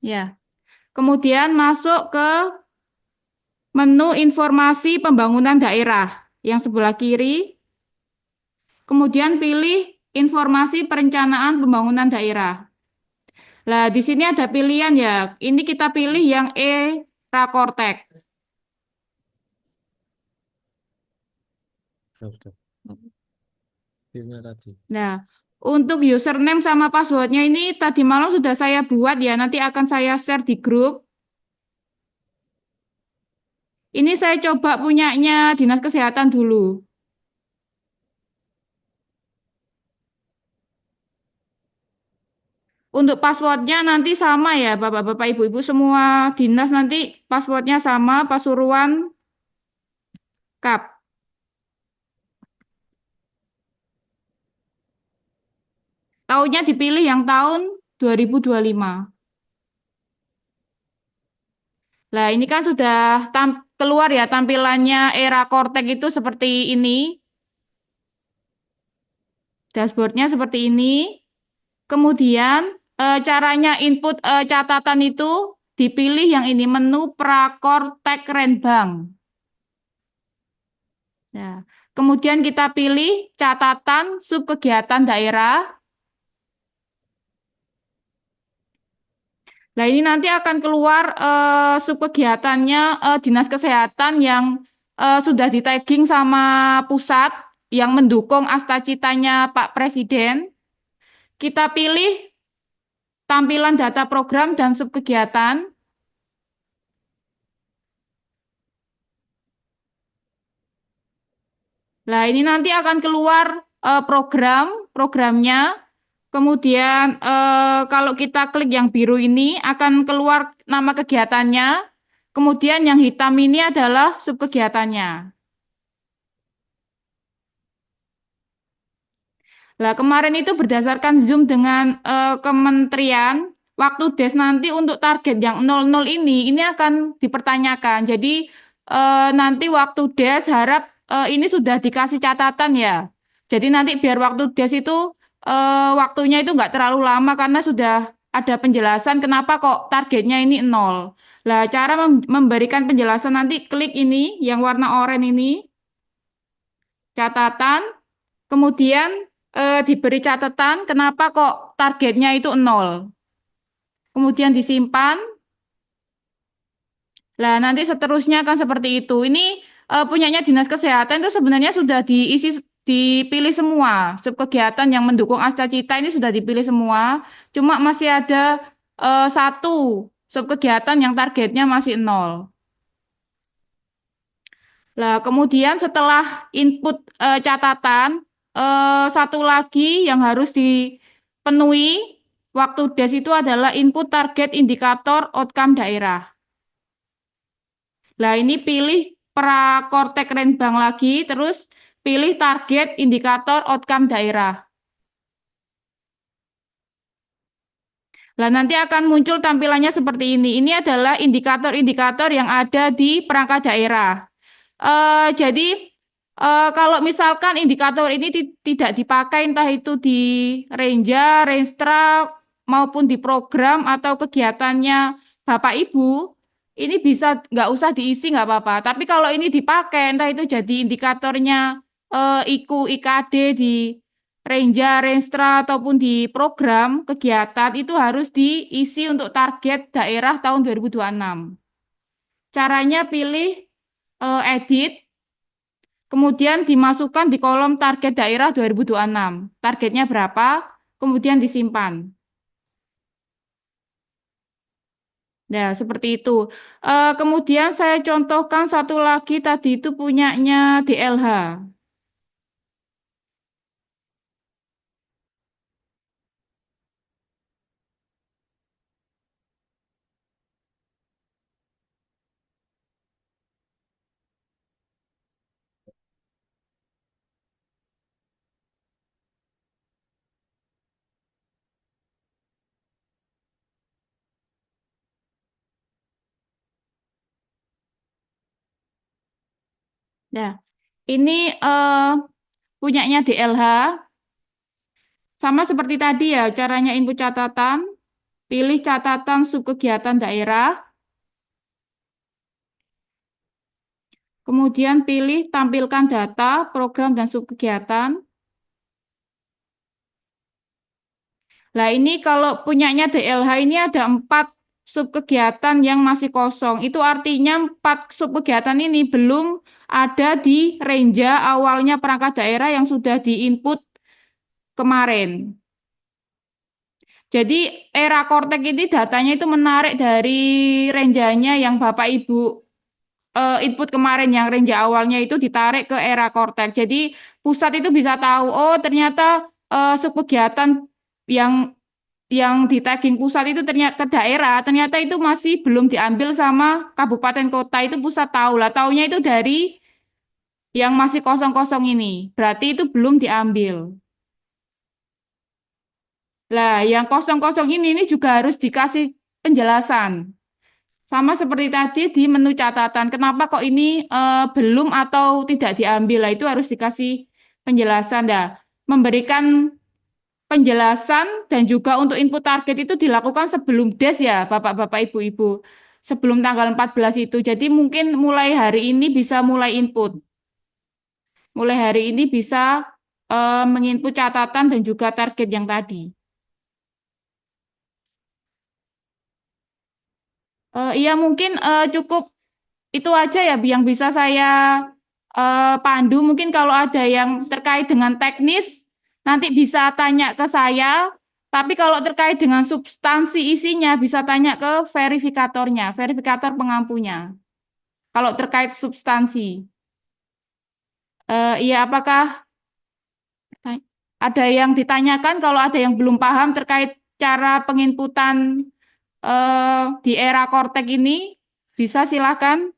Ya. Kemudian masuk ke menu informasi pembangunan daerah yang sebelah kiri. Kemudian pilih informasi perencanaan pembangunan daerah. Nah, di sini ada pilihan ya. Ini kita pilih yang Rakortek. Udah. Pilihnya tadi. Nah, untuk username sama passwordnya ini tadi malam sudah saya buat ya. Nanti akan saya share di grup. Ini saya coba punyanya Dinas Kesehatan dulu. Untuk passwordnya nanti sama ya, Bapak-Bapak, Ibu-Ibu semua dinas nanti passwordnya sama, Pasuruan Kap. Tahunnya dipilih yang tahun 2025. Nah, ini kan sudah keluar ya tampilannya era Kortek itu seperti ini. Dashboardnya seperti ini. Kemudian caranya input catatan itu dipilih yang ini menu Prakortek Renbang. Nah, kemudian kita pilih catatan subkegiatan daerah. Nah, ini nanti akan keluar subkegiatannya Dinas Kesehatan yang sudah di-tagging sama pusat yang mendukung Astacitanya Pak Presiden. Kita pilih tampilan data program dan subkegiatan. Nah, ini nanti akan keluar programnya. Kemudian kalau kita klik yang biru ini akan keluar nama kegiatannya. Kemudian yang hitam ini adalah subkegiatannya. Nah, kemarin itu berdasarkan Zoom dengan kementerian, waktu des nanti untuk target yang 00 ini akan dipertanyakan. Jadi nanti waktu des harap ini sudah dikasih catatan ya. Jadi nanti biar waktu des itu waktunya itu nggak terlalu lama karena sudah ada penjelasan kenapa kok targetnya ini 0. Nah, cara memberikan penjelasan nanti klik ini yang warna oranye ini, catatan, kemudian diberi catatan kenapa kok targetnya itu 0. Kemudian disimpan. Nah, nanti seterusnya akan seperti itu. Ini punyanya Dinas Kesehatan itu sebenarnya sudah dipilih semua. Subkegiatan yang mendukung Astra-Cita ini sudah dipilih semua. Cuma masih ada satu subkegiatan yang targetnya masih 0. Nah, kemudian setelah input catatan, satu lagi yang harus dipenuhi waktu des itu adalah input target indikator outcome daerah. Nah, ini pilih Prakortek Renbang lagi, terus pilih target indikator outcome daerah. Nah, nanti akan muncul tampilannya seperti ini. Ini adalah indikator-indikator yang ada di perangkat daerah. Jadi kalau misalkan indikator ini tidak dipakai entah itu di Renja, Renstra maupun di program atau kegiatannya Bapak Ibu, ini bisa nggak usah diisi nggak apa-apa. Tapi kalau ini dipakai entah itu jadi indikatornya IKU, IKD di Renja, Renstra ataupun di program kegiatan itu harus diisi untuk target daerah tahun 2026. Caranya pilih edit, kemudian dimasukkan di kolom target daerah 2026. Targetnya berapa, kemudian disimpan. Nah, seperti itu. Kemudian saya contohkan satu lagi tadi itu punyanya DLH. Nah, ini punyanya DLH. Sama seperti tadi ya, caranya input catatan, pilih catatan subkegiatan daerah, kemudian pilih tampilkan data, program, dan subkegiatan. Nah, ini kalau punyanya DLH ini ada 4 subkegiatan yang masih kosong. Itu artinya 4 subkegiatan ini belum ada di Renja awalnya perangkat daerah yang sudah diinput kemarin. Jadi era Kortek ini datanya itu menarik dari Renjanya yang Bapak Ibu input kemarin yang Renja awalnya itu ditarik ke era Kortek. Jadi pusat itu bisa tahu, oh ternyata subkegiatan yang di tagging pusat itu ternyata ke daerah, ternyata itu masih belum diambil sama kabupaten kota, itu pusat tahu lah. Taunya itu dari yang masih kosong-kosong ini. Berarti itu belum diambil. Lah, yang kosong-kosong ini juga harus dikasih penjelasan. Sama seperti tadi di menu catatan, kenapa kok ini belum atau tidak diambil? Lah, itu harus dikasih penjelasan. Dah, memberikan penjelasan dan juga untuk input target itu dilakukan sebelum des ya, Bapak-bapak, Ibu-ibu. Sebelum tanggal 14 itu. Jadi mungkin mulai hari ini bisa mulai input. Mulai hari ini bisa menginput catatan dan juga target yang tadi. Iya mungkin cukup itu aja ya yang bisa saya pandu. Mungkin kalau ada yang terkait dengan teknis nanti bisa tanya ke saya. Tapi kalau terkait dengan substansi isinya bisa tanya ke verifikatornya, verifikator pengampunya. Kalau terkait substansi. Iya apakah Ada yang ditanyakan, kalau ada yang belum paham terkait cara penginputan di era Kortek ini, bisa silakan.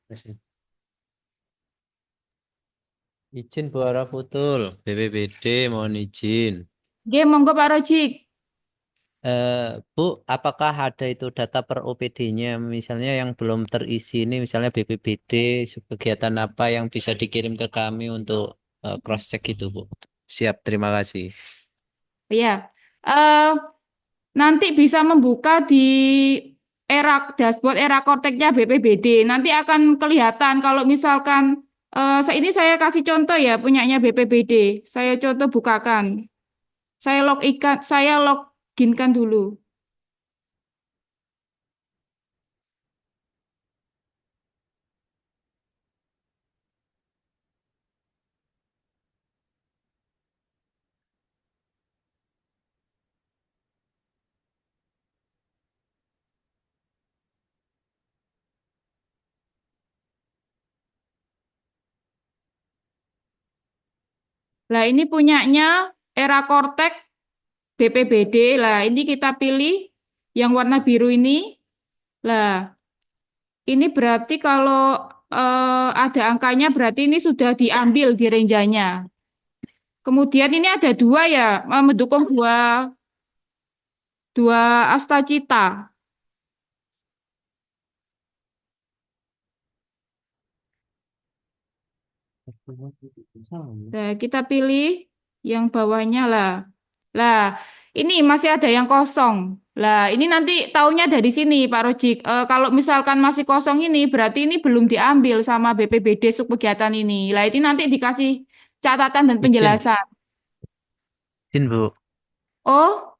Izin Bu Ara Putul, BPBD mohon izin. Oke, monggo Pak Rojik. Bu, apakah ada itu data per OPD-nya? Misalnya yang belum terisi ini, misalnya BPBD, kegiatan apa yang bisa dikirim ke kami untuk cross check itu, Bu? Siap, terima kasih. Ya, eh, nanti bisa membuka di era dashboard era Korteknya BPBD. Nanti akan kelihatan kalau misalkan ini saya kasih contoh ya punyanya BPBD. Saya contoh bukakan. Saya loginkan dulu. Nah, ini punyanya era Kortek BPBD. Lah, ini kita pilih yang warna biru ini. Lah, ini berarti kalau ada angkanya berarti ini sudah diambil di renjanya. Kemudian ini ada dua ya, mendukung dua astacita. Nah, kita pilih yang bawahnya lah. Lah, ini masih ada yang kosong. Lah, ini nanti taunya dari sini, Pak Rojik. Kalau misalkan masih kosong ini, berarti ini belum diambil sama BPBD subkegiatan ini. Lah, ini nanti dikasih catatan dan Izin, penjelasan. izin Bu. Oh,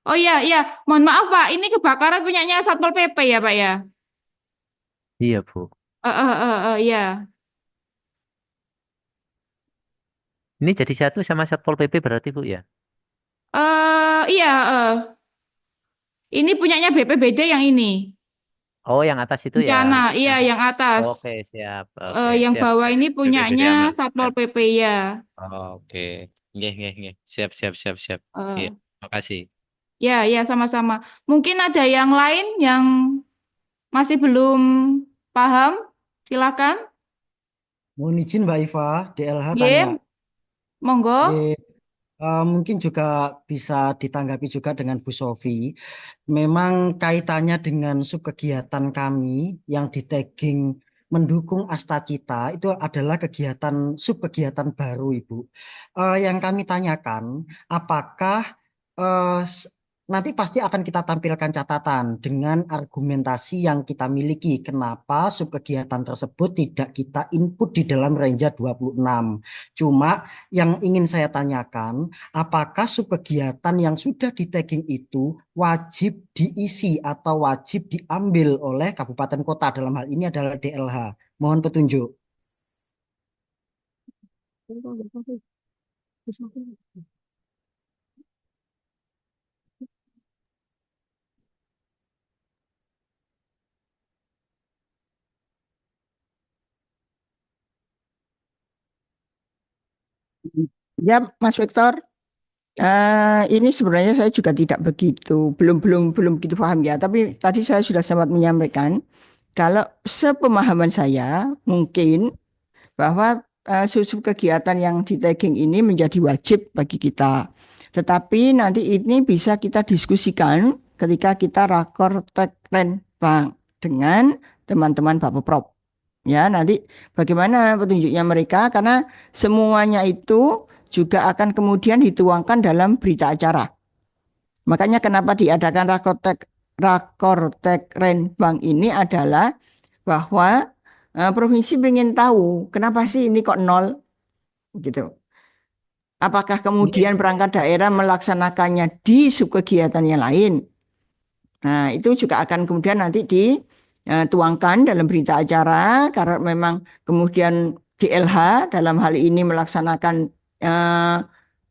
oh iya, iya. Mohon maaf, Pak. Ini kebakaran punyanya Satpol PP ya, Pak ya? Iya, Bu. Iya. Ini jadi satu sama Satpol PP berarti, Bu ya? Iya. Ini punyanya BPBD yang ini. Oh, yang atas itu ya. Bencana, iya Yang yang atas. Oke, siap. Oke, Yang siap, bawah siap. ini BPBD punyanya aman. Satpol Siap. PP ya. Oke. Nggih, nggih, nggih. Siap, siap, siap, siap. Iya, Eh, makasih. ya, ya sama-sama. Mungkin ada yang lain yang masih belum paham? Silakan. Mohon izin Mbak Iva, DLH Ye, tanya. monggo. Mungkin juga bisa ditanggapi juga dengan Bu Sofi. Memang kaitannya dengan subkegiatan kami yang di tagging mendukung Astacita itu adalah subkegiatan baru, Ibu. Yang kami tanyakan, apakah eh, s- nanti pasti akan kita tampilkan catatan dengan argumentasi yang kita miliki. Kenapa subkegiatan tersebut tidak kita input di dalam range 26. Cuma yang ingin saya tanyakan, apakah subkegiatan yang sudah di tagging itu wajib diisi atau wajib diambil oleh kabupaten kota, dalam hal ini adalah DLH. Mohon petunjuk. Ya, Mas Victor. Ini sebenarnya saya juga tidak begitu, belum begitu paham ya. Tapi tadi saya sudah sempat menyampaikan kalau sepemahaman saya mungkin bahwa susu kegiatan yang di tagging ini menjadi wajib bagi kita. Tetapi nanti ini bisa kita diskusikan ketika kita rakor tagline Bank dengan teman-teman Bapeprom. Ya, nanti bagaimana petunjuknya mereka karena semuanya itu juga akan kemudian dituangkan dalam berita acara. Makanya kenapa diadakan Rakortek Renbang ini adalah bahwa provinsi ingin tahu kenapa sih ini kok nol gitu. Apakah kemudian perangkat daerah melaksanakannya di subkegiatan yang lain? Nah, itu juga akan kemudian nanti dituangkan dalam berita acara karena memang kemudian DLH dalam hal ini melaksanakan eh,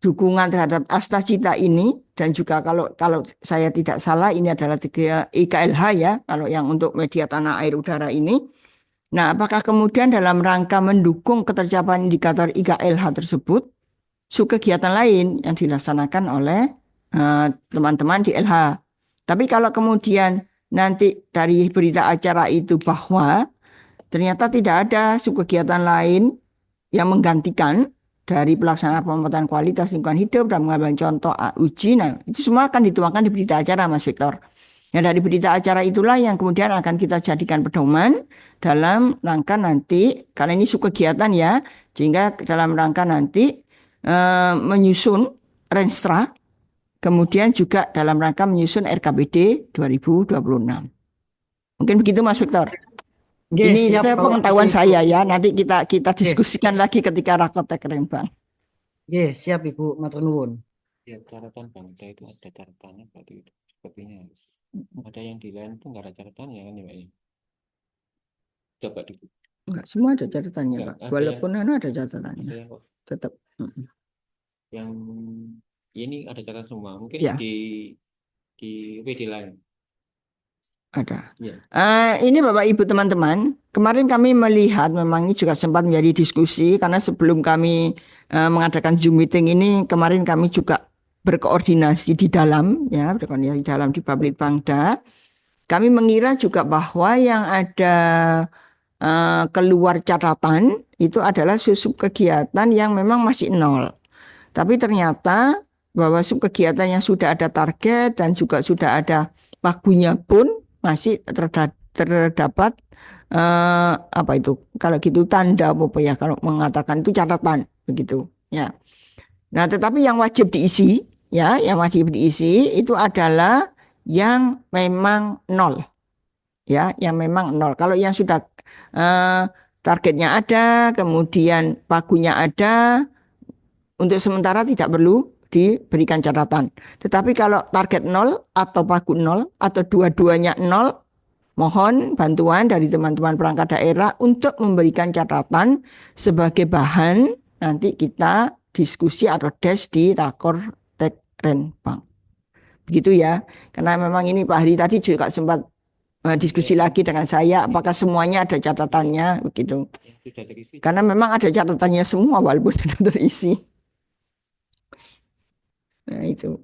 dukungan terhadap Astacita ini dan juga kalau saya tidak salah ini adalah IKLH ya kalau yang untuk media tanah air udara ini. Nah, apakah kemudian dalam rangka mendukung ketercapaian indikator IKLH tersebut subkegiatan lain yang dilaksanakan oleh teman-teman di LH. Tapi kalau kemudian nanti dari berita acara itu bahwa ternyata tidak ada subkegiatan lain yang menggantikan dari pelaksanaan pemetaan kualitas lingkungan hidup dan mengambil contoh uji, nah itu semua akan dituangkan di berita acara, Mas Victor. Nah, dari berita acara itulah yang kemudian akan kita jadikan pedoman dalam rangka nanti, karena ini subkegiatan ya, sehingga dalam rangka nanti menyusun Renstra, kemudian juga dalam rangka menyusun RKPD 2026. Mungkin begitu, Mas Victor. Nggih, Ini siap saya kalau pengetahuan gitu, Ibu. saya ya. Nanti kita Nggih, diskusikan lagi ketika Rakotek Rembang. nggih, siap Ibu, matur nuwun. Ya, catatan bangsa itu ada catatannya berarti itu sepertinya ada yang di lain tuh nggak ada catatannya kan ya Pak ya? Coba di Enggak, semua ada catatannya, Enggak, Pak. ada Walaupun ada ada catatannya. yang kok Tetap. yang ini ada catatan semua. Mungkin Ya, di WD lain. ada. Ya. Ini Bapak Ibu teman-teman, kemarin kami melihat memang ini juga sempat menjadi diskusi karena sebelum kami mengadakan Zoom meeting ini, kemarin kami juga berkoordinasi di dalam, ya, berkoordinasi di dalam di Bablit-Bangda. Kami mengira juga bahwa yang ada keluar catatan itu adalah kegiatan yang memang masih nol. Tapi ternyata bahwa kegiatan yang sudah ada target dan juga sudah ada pagunya pun masih terdapat apa itu, kalau gitu tanda apa ya, kalau mengatakan itu catatan begitu ya. Nah, tetapi yang wajib diisi ya, yang wajib diisi itu adalah yang memang nol ya, yang memang nol. Kalau yang sudah targetnya ada, kemudian pagunya ada, untuk sementara tidak perlu diberikan catatan. Tetapi kalau target nol atau pagu nol atau dua-duanya nol, mohon bantuan dari teman-teman perangkat daerah untuk memberikan catatan sebagai bahan nanti kita diskusi atau des di Rakortek Renbang. Begitu ya. Karena memang ini Pak Hari tadi juga sempat diskusi lagi dengan saya, apakah semuanya ada catatannya begitu. Yang sudah terisi. Karena memang ada catatannya semua walaupun tidak terisi. Nah, itu.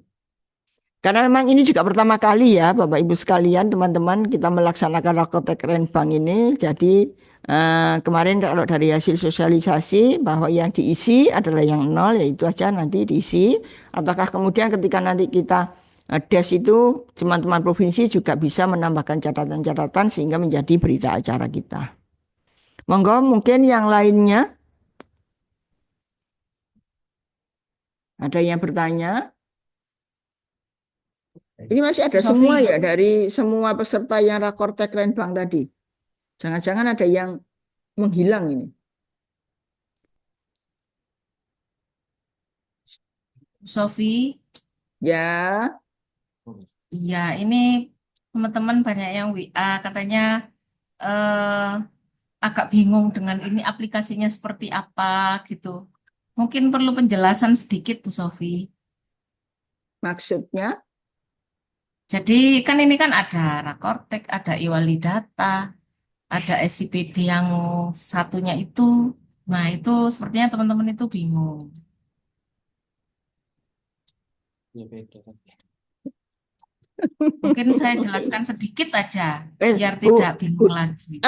Karena memang ini juga pertama kali ya Bapak Ibu sekalian, teman-teman, kita melaksanakan Rakotek Renbang ini. Jadi kemarin kalau dari hasil sosialisasi bahwa yang diisi adalah yang nol, yaitu aja nanti diisi. Ataukah kemudian ketika nanti kita des itu teman-teman provinsi juga bisa menambahkan catatan-catatan sehingga menjadi berita acara kita. Monggo mungkin yang lainnya. Ada yang bertanya? Ini masih ada Sofi. semua ya dari semua peserta yang Rakortek Renbang tadi. Jangan-jangan ada yang menghilang ini. Sofi, Ya, iya ini teman-teman banyak yang WA katanya agak bingung dengan ini aplikasinya seperti apa gitu. Mungkin perlu penjelasan sedikit Bu Sofi. maksudnya Jadi kan ini kan ada Rakortek, ada Iwalidata, ada SIPD yang satunya itu. Nah itu sepertinya teman-teman itu bingung. Ya beda kan. Mungkin saya jelaskan sedikit aja biar Bu, tidak bingung lagi.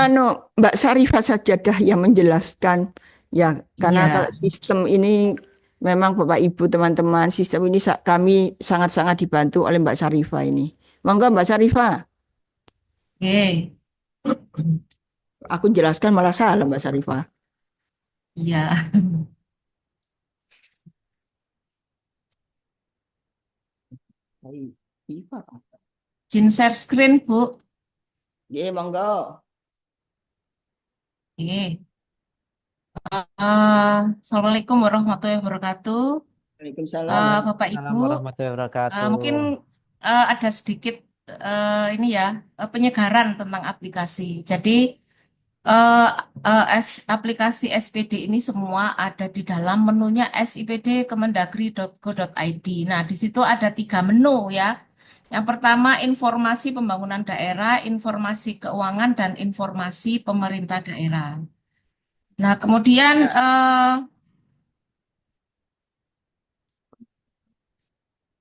Mbak Sarifah saja dah yang menjelaskan ya, karena Iya. kalau sistem ini memang Bapak Ibu teman-teman, sistem ini kami sangat-sangat dibantu oleh Mbak Sarifah ini. Monggo Mbak Sarifah, Oke. aku jelaskan malah salah Mbak Sarifah. Iya. Izin share screen, Bu. Iya, monggo. Oke. Assalamualaikum warahmatullahi wabarakatuh. Waalaikumsalam. Bapak Ibu, Assalamualaikum warahmatullahi wabarakatuh. mungkin ada sedikit ini ya penyegaran tentang aplikasi. Jadi aplikasi SPD ini semua ada di dalam menunya sipd.kemendagri.go.id. Nah, di situ ada 3 menu ya. Yang pertama informasi pembangunan daerah, informasi keuangan, dan informasi pemerintah daerah. Nah, kemudian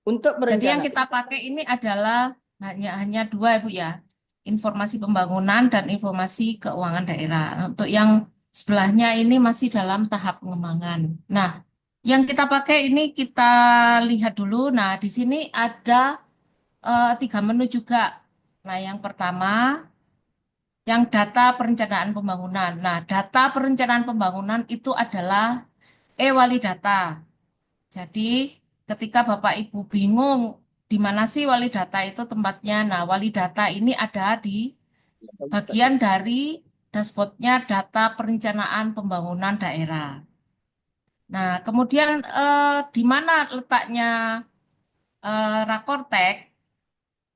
Untuk Jadi yang perencanaan. kita pakai ini adalah hanya dua, Ibu ya. Informasi pembangunan dan informasi keuangan daerah. Untuk yang sebelahnya ini masih dalam tahap pengembangan. Nah, yang kita pakai ini kita lihat dulu. Nah, di sini ada 3 menu juga. Nah, yang pertama, yang data perencanaan pembangunan. Nah, data perencanaan pembangunan itu adalah e-wali data. Jadi, ketika Bapak Ibu bingung di mana sih wali data itu tempatnya, nah wali data ini ada di bagian dari dashboardnya data perencanaan pembangunan daerah. Nah, kemudian di mana letaknya Rakortek?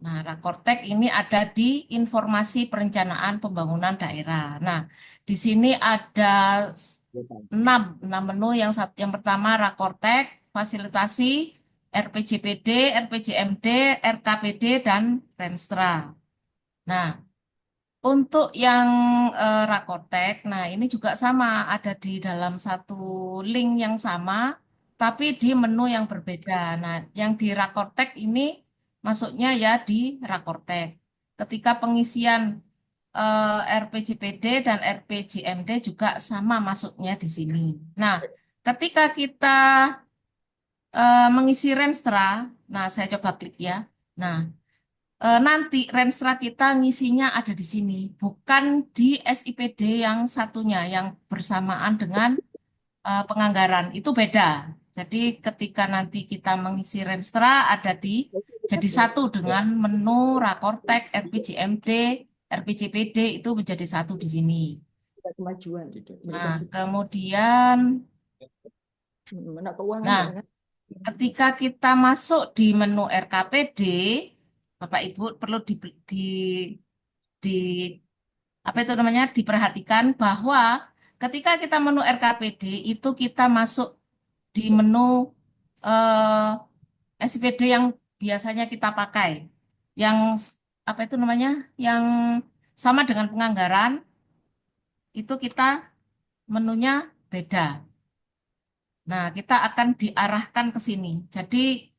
Nah, Rakortek ini ada di informasi perencanaan pembangunan daerah. Nah, di sini ada 6 menu. Yang pertama Rakortek, fasilitasi, RPJPD, RPJMD, RKPD, dan Renstra. Nah, untuk yang Rakortek, nah ini juga sama, ada di dalam satu link yang sama, tapi di menu yang berbeda. Nah, yang di Rakortek ini masuknya ya di Rakortek. Ketika pengisian RPJPD dan RPJMD juga sama masuknya di sini. Nah, ketika kita mengisi Renstra, nah saya coba klik ya. Nah, nanti Renstra kita ngisinya ada di sini, bukan di SIPD yang satunya, yang bersamaan dengan penganggaran. Itu beda. Jadi ketika nanti kita mengisi Renstra ada jadi satu dengan menu Rakortek, RPJMD, RPJPD itu menjadi satu di sini. Kemajuan. Nah, kemudian, Mana keuangan nah, kan? ketika kita masuk di menu RKPD, Bapak Ibu perlu di apa itu namanya diperhatikan bahwa ketika kita menu RKPD itu kita masuk di menu SIPD yang biasanya kita pakai, yang apa itu namanya, yang sama dengan penganggaran itu kita menunya beda. Nah, kita akan diarahkan ke sini. Jadi,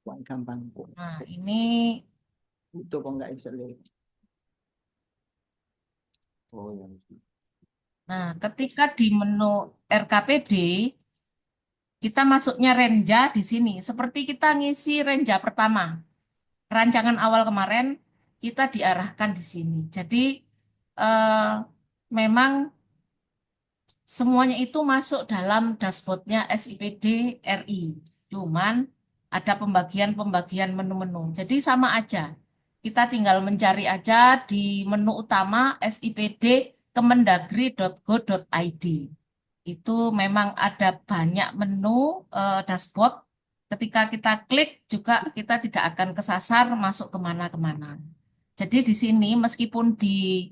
Gampang. nah ini, Butuh kok nggak bisa lihat. Oh ya. nah ketika di menu RKPD kita masuknya renja di sini. Seperti kita ngisi renja pertama, rancangan awal kemarin kita diarahkan di sini. Jadi eh, memang semuanya itu masuk dalam dashboardnya SIPD RI. Cuman ada pembagian-pembagian menu-menu. Jadi sama aja. Kita tinggal mencari aja di menu utama SIPD kemendagri.go.id. Itu memang ada banyak menu dashboard. Ketika kita klik juga kita tidak akan kesasar masuk kemana-kemana. Jadi di sini meskipun di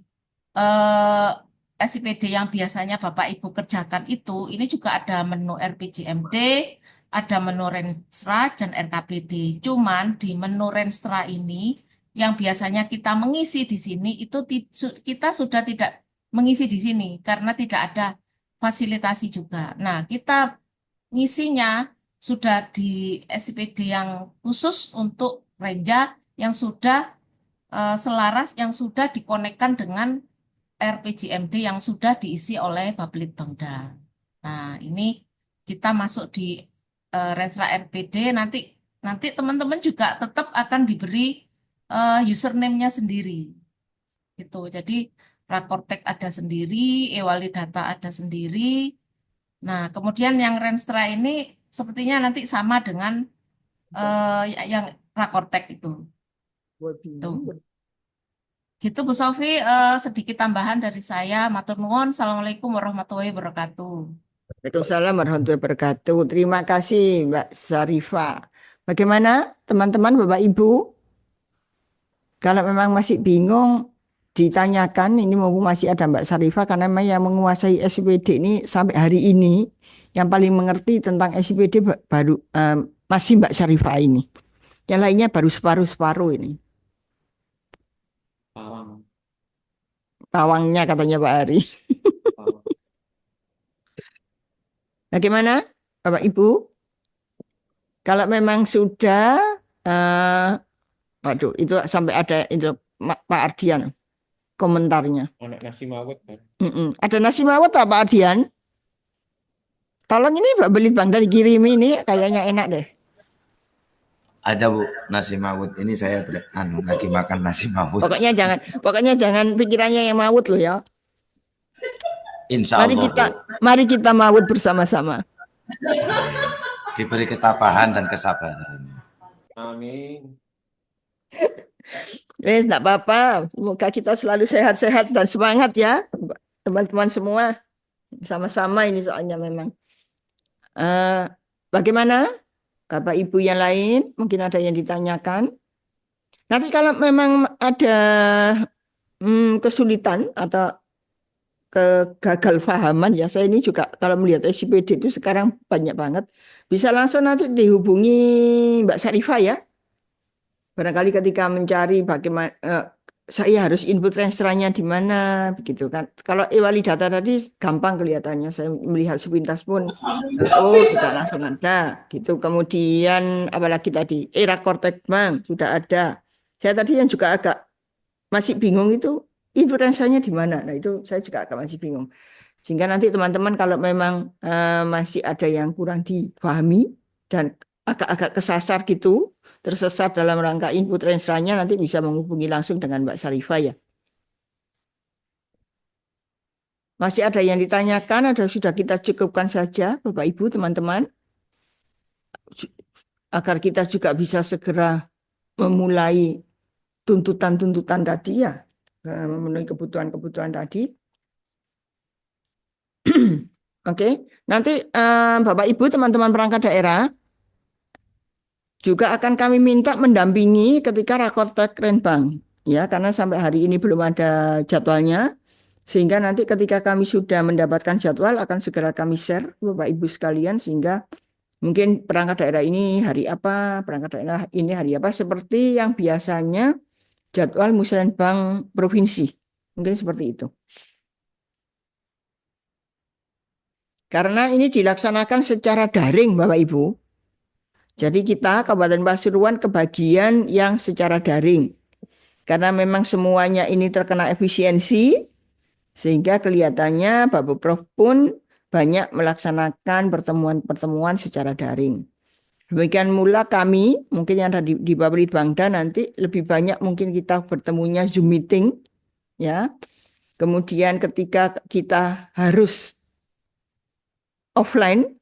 eh, SIPD yang biasanya Bapak Ibu kerjakan itu, ini juga ada menu RPJMD, ada menu Renstra dan RKPD. Cuman di menu Renstra ini yang biasanya kita mengisi di sini itu kita sudah tidak mengisi di sini karena tidak ada fasilitasi juga. Nah, kita ngisinya sudah di SIPD yang khusus untuk Renja yang sudah selaras, yang sudah dikonekkan dengan RPJMD yang sudah diisi oleh Bapelitbangda. Nah, ini kita masuk di Renstra RPD, nanti teman-teman juga tetap akan diberi username-nya sendiri. Gitu. Jadi Rakortek ada sendiri, Ewali Data ada sendiri. Nah, kemudian yang Renstra ini sepertinya nanti sama dengan yang Rakortek itu. Gue bingung. Tuh. Gitu Bu Sofi, sedikit tambahan dari saya. Matur nuwun. Assalamualaikum warahmatullahi wabarakatuh. Waalaikumsalam warahmatullahi wabarakatuh. Terima kasih Mbak Syarifah. Bagaimana teman-teman Bapak Ibu? Kalau memang masih bingung, ditanyakan, ini mumpung masih ada Mbak Syarifah, karena memang yang menguasai SIPD ini sampai hari ini, yang paling mengerti tentang SIPD baru masih Mbak Syarifah ini. Yang lainnya baru separuh-separuh ini. Pawang. Pawangnya katanya Pak Ari. Pawang. Bagaimana Bapak Ibu? Kalau memang sudah, waduh, itu sampai ada itu Pak Ardian komentarnya. Anak nasi mawut kan. Ada nasi mawut tak Pak Ardian? Tolong ini Pak Belit Bang dari kirim ini kayaknya enak deh. Ada Bu, nasi mawut ini saya lagi makan nasi mawut. Pokoknya jangan pikirannya yang mawut loh ya. Insya Allah Bu. Mari kita mawut bersama-sama. Diberi ketabahan dan kesabaran. Amin. Wes, enggak apa-apa. Semoga kita selalu sehat-sehat dan semangat ya, teman-teman semua. Sama-sama ini soalnya memang. Bagaimana Bapak Ibu yang lain? Mungkin ada yang ditanyakan. Nanti kalau memang ada kesulitan atau kegagalfahaman ya, saya ini juga kalau melihat SIPD itu sekarang banyak banget. Bisa langsung nanti dihubungi Mbak Sarifah ya. Barangkali ketika mencari bagaimana saya harus input registranya di mana begitu kan. Kalau e-walidata tadi gampang kelihatannya, saya melihat sepintas pun sudah langsung ada gitu. Kemudian apalagi tadi era Kortek Bank sudah ada. Saya tadi yang juga agak masih bingung itu input registranya di mana. Nah itu saya juga agak masih bingung. Sehingga nanti teman-teman kalau memang masih ada yang kurang dipahami dan agak-agak kesasar gitu, tersesat dalam rangka input registranya, nanti bisa menghubungi langsung dengan Mbak Sarifah ya. Masih ada yang ditanyakan atau sudah kita cukupkan saja Bapak Ibu teman-teman, agar kita juga bisa segera memulai tuntutan-tuntutan tadi ya, memenuhi kebutuhan-kebutuhan tadi. Oke, nanti Bapak Ibu teman-teman perangkat daerah juga akan kami minta mendampingi ketika Rakortek Renbang ya, karena sampai hari ini belum ada jadwalnya, sehingga nanti ketika kami sudah mendapatkan jadwal akan segera kami share Bapak Ibu sekalian, sehingga mungkin perangkat daerah ini hari apa, perangkat daerah ini hari apa, seperti yang biasanya jadwal Musrenbang provinsi, mungkin seperti itu. Karena ini dilaksanakan secara daring Bapak Ibu. Jadi kita Kabupaten Pasuruan kebagian yang secara daring. Karena memang semuanya ini terkena efisiensi, sehingga kelihatannya Pak Buprof pun banyak melaksanakan pertemuan-pertemuan secara daring. Demikian mula kami, mungkin yang ada di Bapelid Bangda nanti lebih banyak mungkin kita bertemunya Zoom meeting, ya. Kemudian ketika kita harus offline,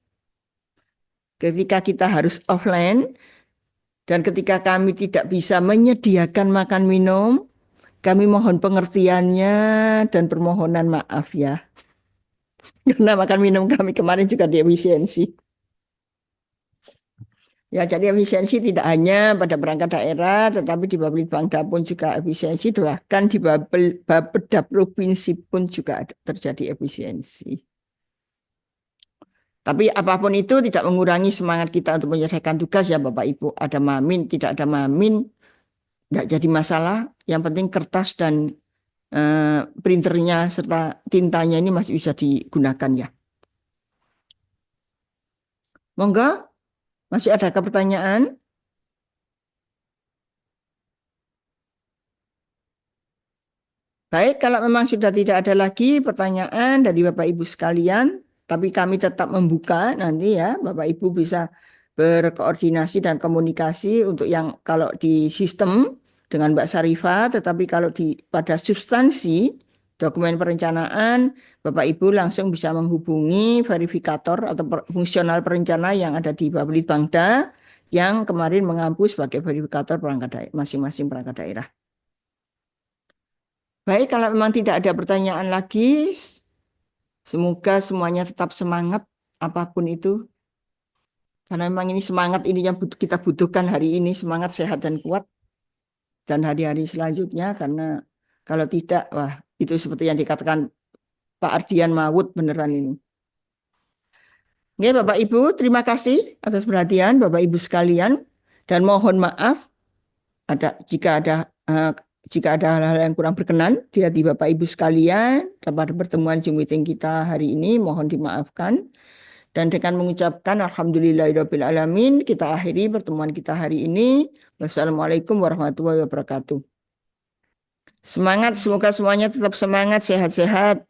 dan ketika kami tidak bisa menyediakan makan minum, kami mohon pengertiannya dan permohonan maaf ya. Karena makan minum kami kemarin juga diefisiensi. Ya, jadi efisiensi tidak hanya pada perangkat daerah, tetapi di Bapelid Bangda pun juga efisiensi, bahkan di Bapeda provinsi pun juga terjadi efisiensi. Tapi apapun itu tidak mengurangi semangat kita untuk menyelesaikan tugas ya Bapak Ibu. Ada mamin, tidak ada mamin, nggak jadi masalah. Yang penting kertas dan printernya serta tintanya ini masih bisa digunakan ya. Monggo, masih ada pertanyaan? Baik, kalau memang sudah tidak ada lagi pertanyaan dari Bapak Ibu sekalian, tapi kami tetap membuka nanti ya, Bapak Ibu bisa berkoordinasi dan komunikasi untuk yang kalau di sistem dengan Mbak Sarifah, tetapi kalau pada substansi dokumen perencanaan, Bapak Ibu langsung bisa menghubungi verifikator atau fungsional perencana yang ada di Bapelid Bangda yang kemarin mengampu sebagai verifikator perangkat daerah, masing-masing perangkat daerah. Baik, kalau memang tidak ada pertanyaan lagi, semoga semuanya tetap semangat apapun itu. Karena memang ini semangat ini yang kita butuhkan hari ini, semangat sehat dan kuat. Dan hari-hari selanjutnya, karena kalau tidak, wah itu seperti yang dikatakan Pak Ardian Mawut beneran ini. Oke, Bapak Ibu, terima kasih atas perhatian Bapak Ibu sekalian. Dan mohon maaf jika ada hal-hal yang kurang berkenan di hati Bapak Ibu sekalian pada pertemuan Zoom meeting kita hari ini, mohon dimaafkan. Dan dengan mengucapkan alhamdulillahirabbil alamin, kita akhiri pertemuan kita hari ini. Wassalamualaikum warahmatullahi wabarakatuh. Semangat, semoga semuanya tetap semangat, sehat-sehat.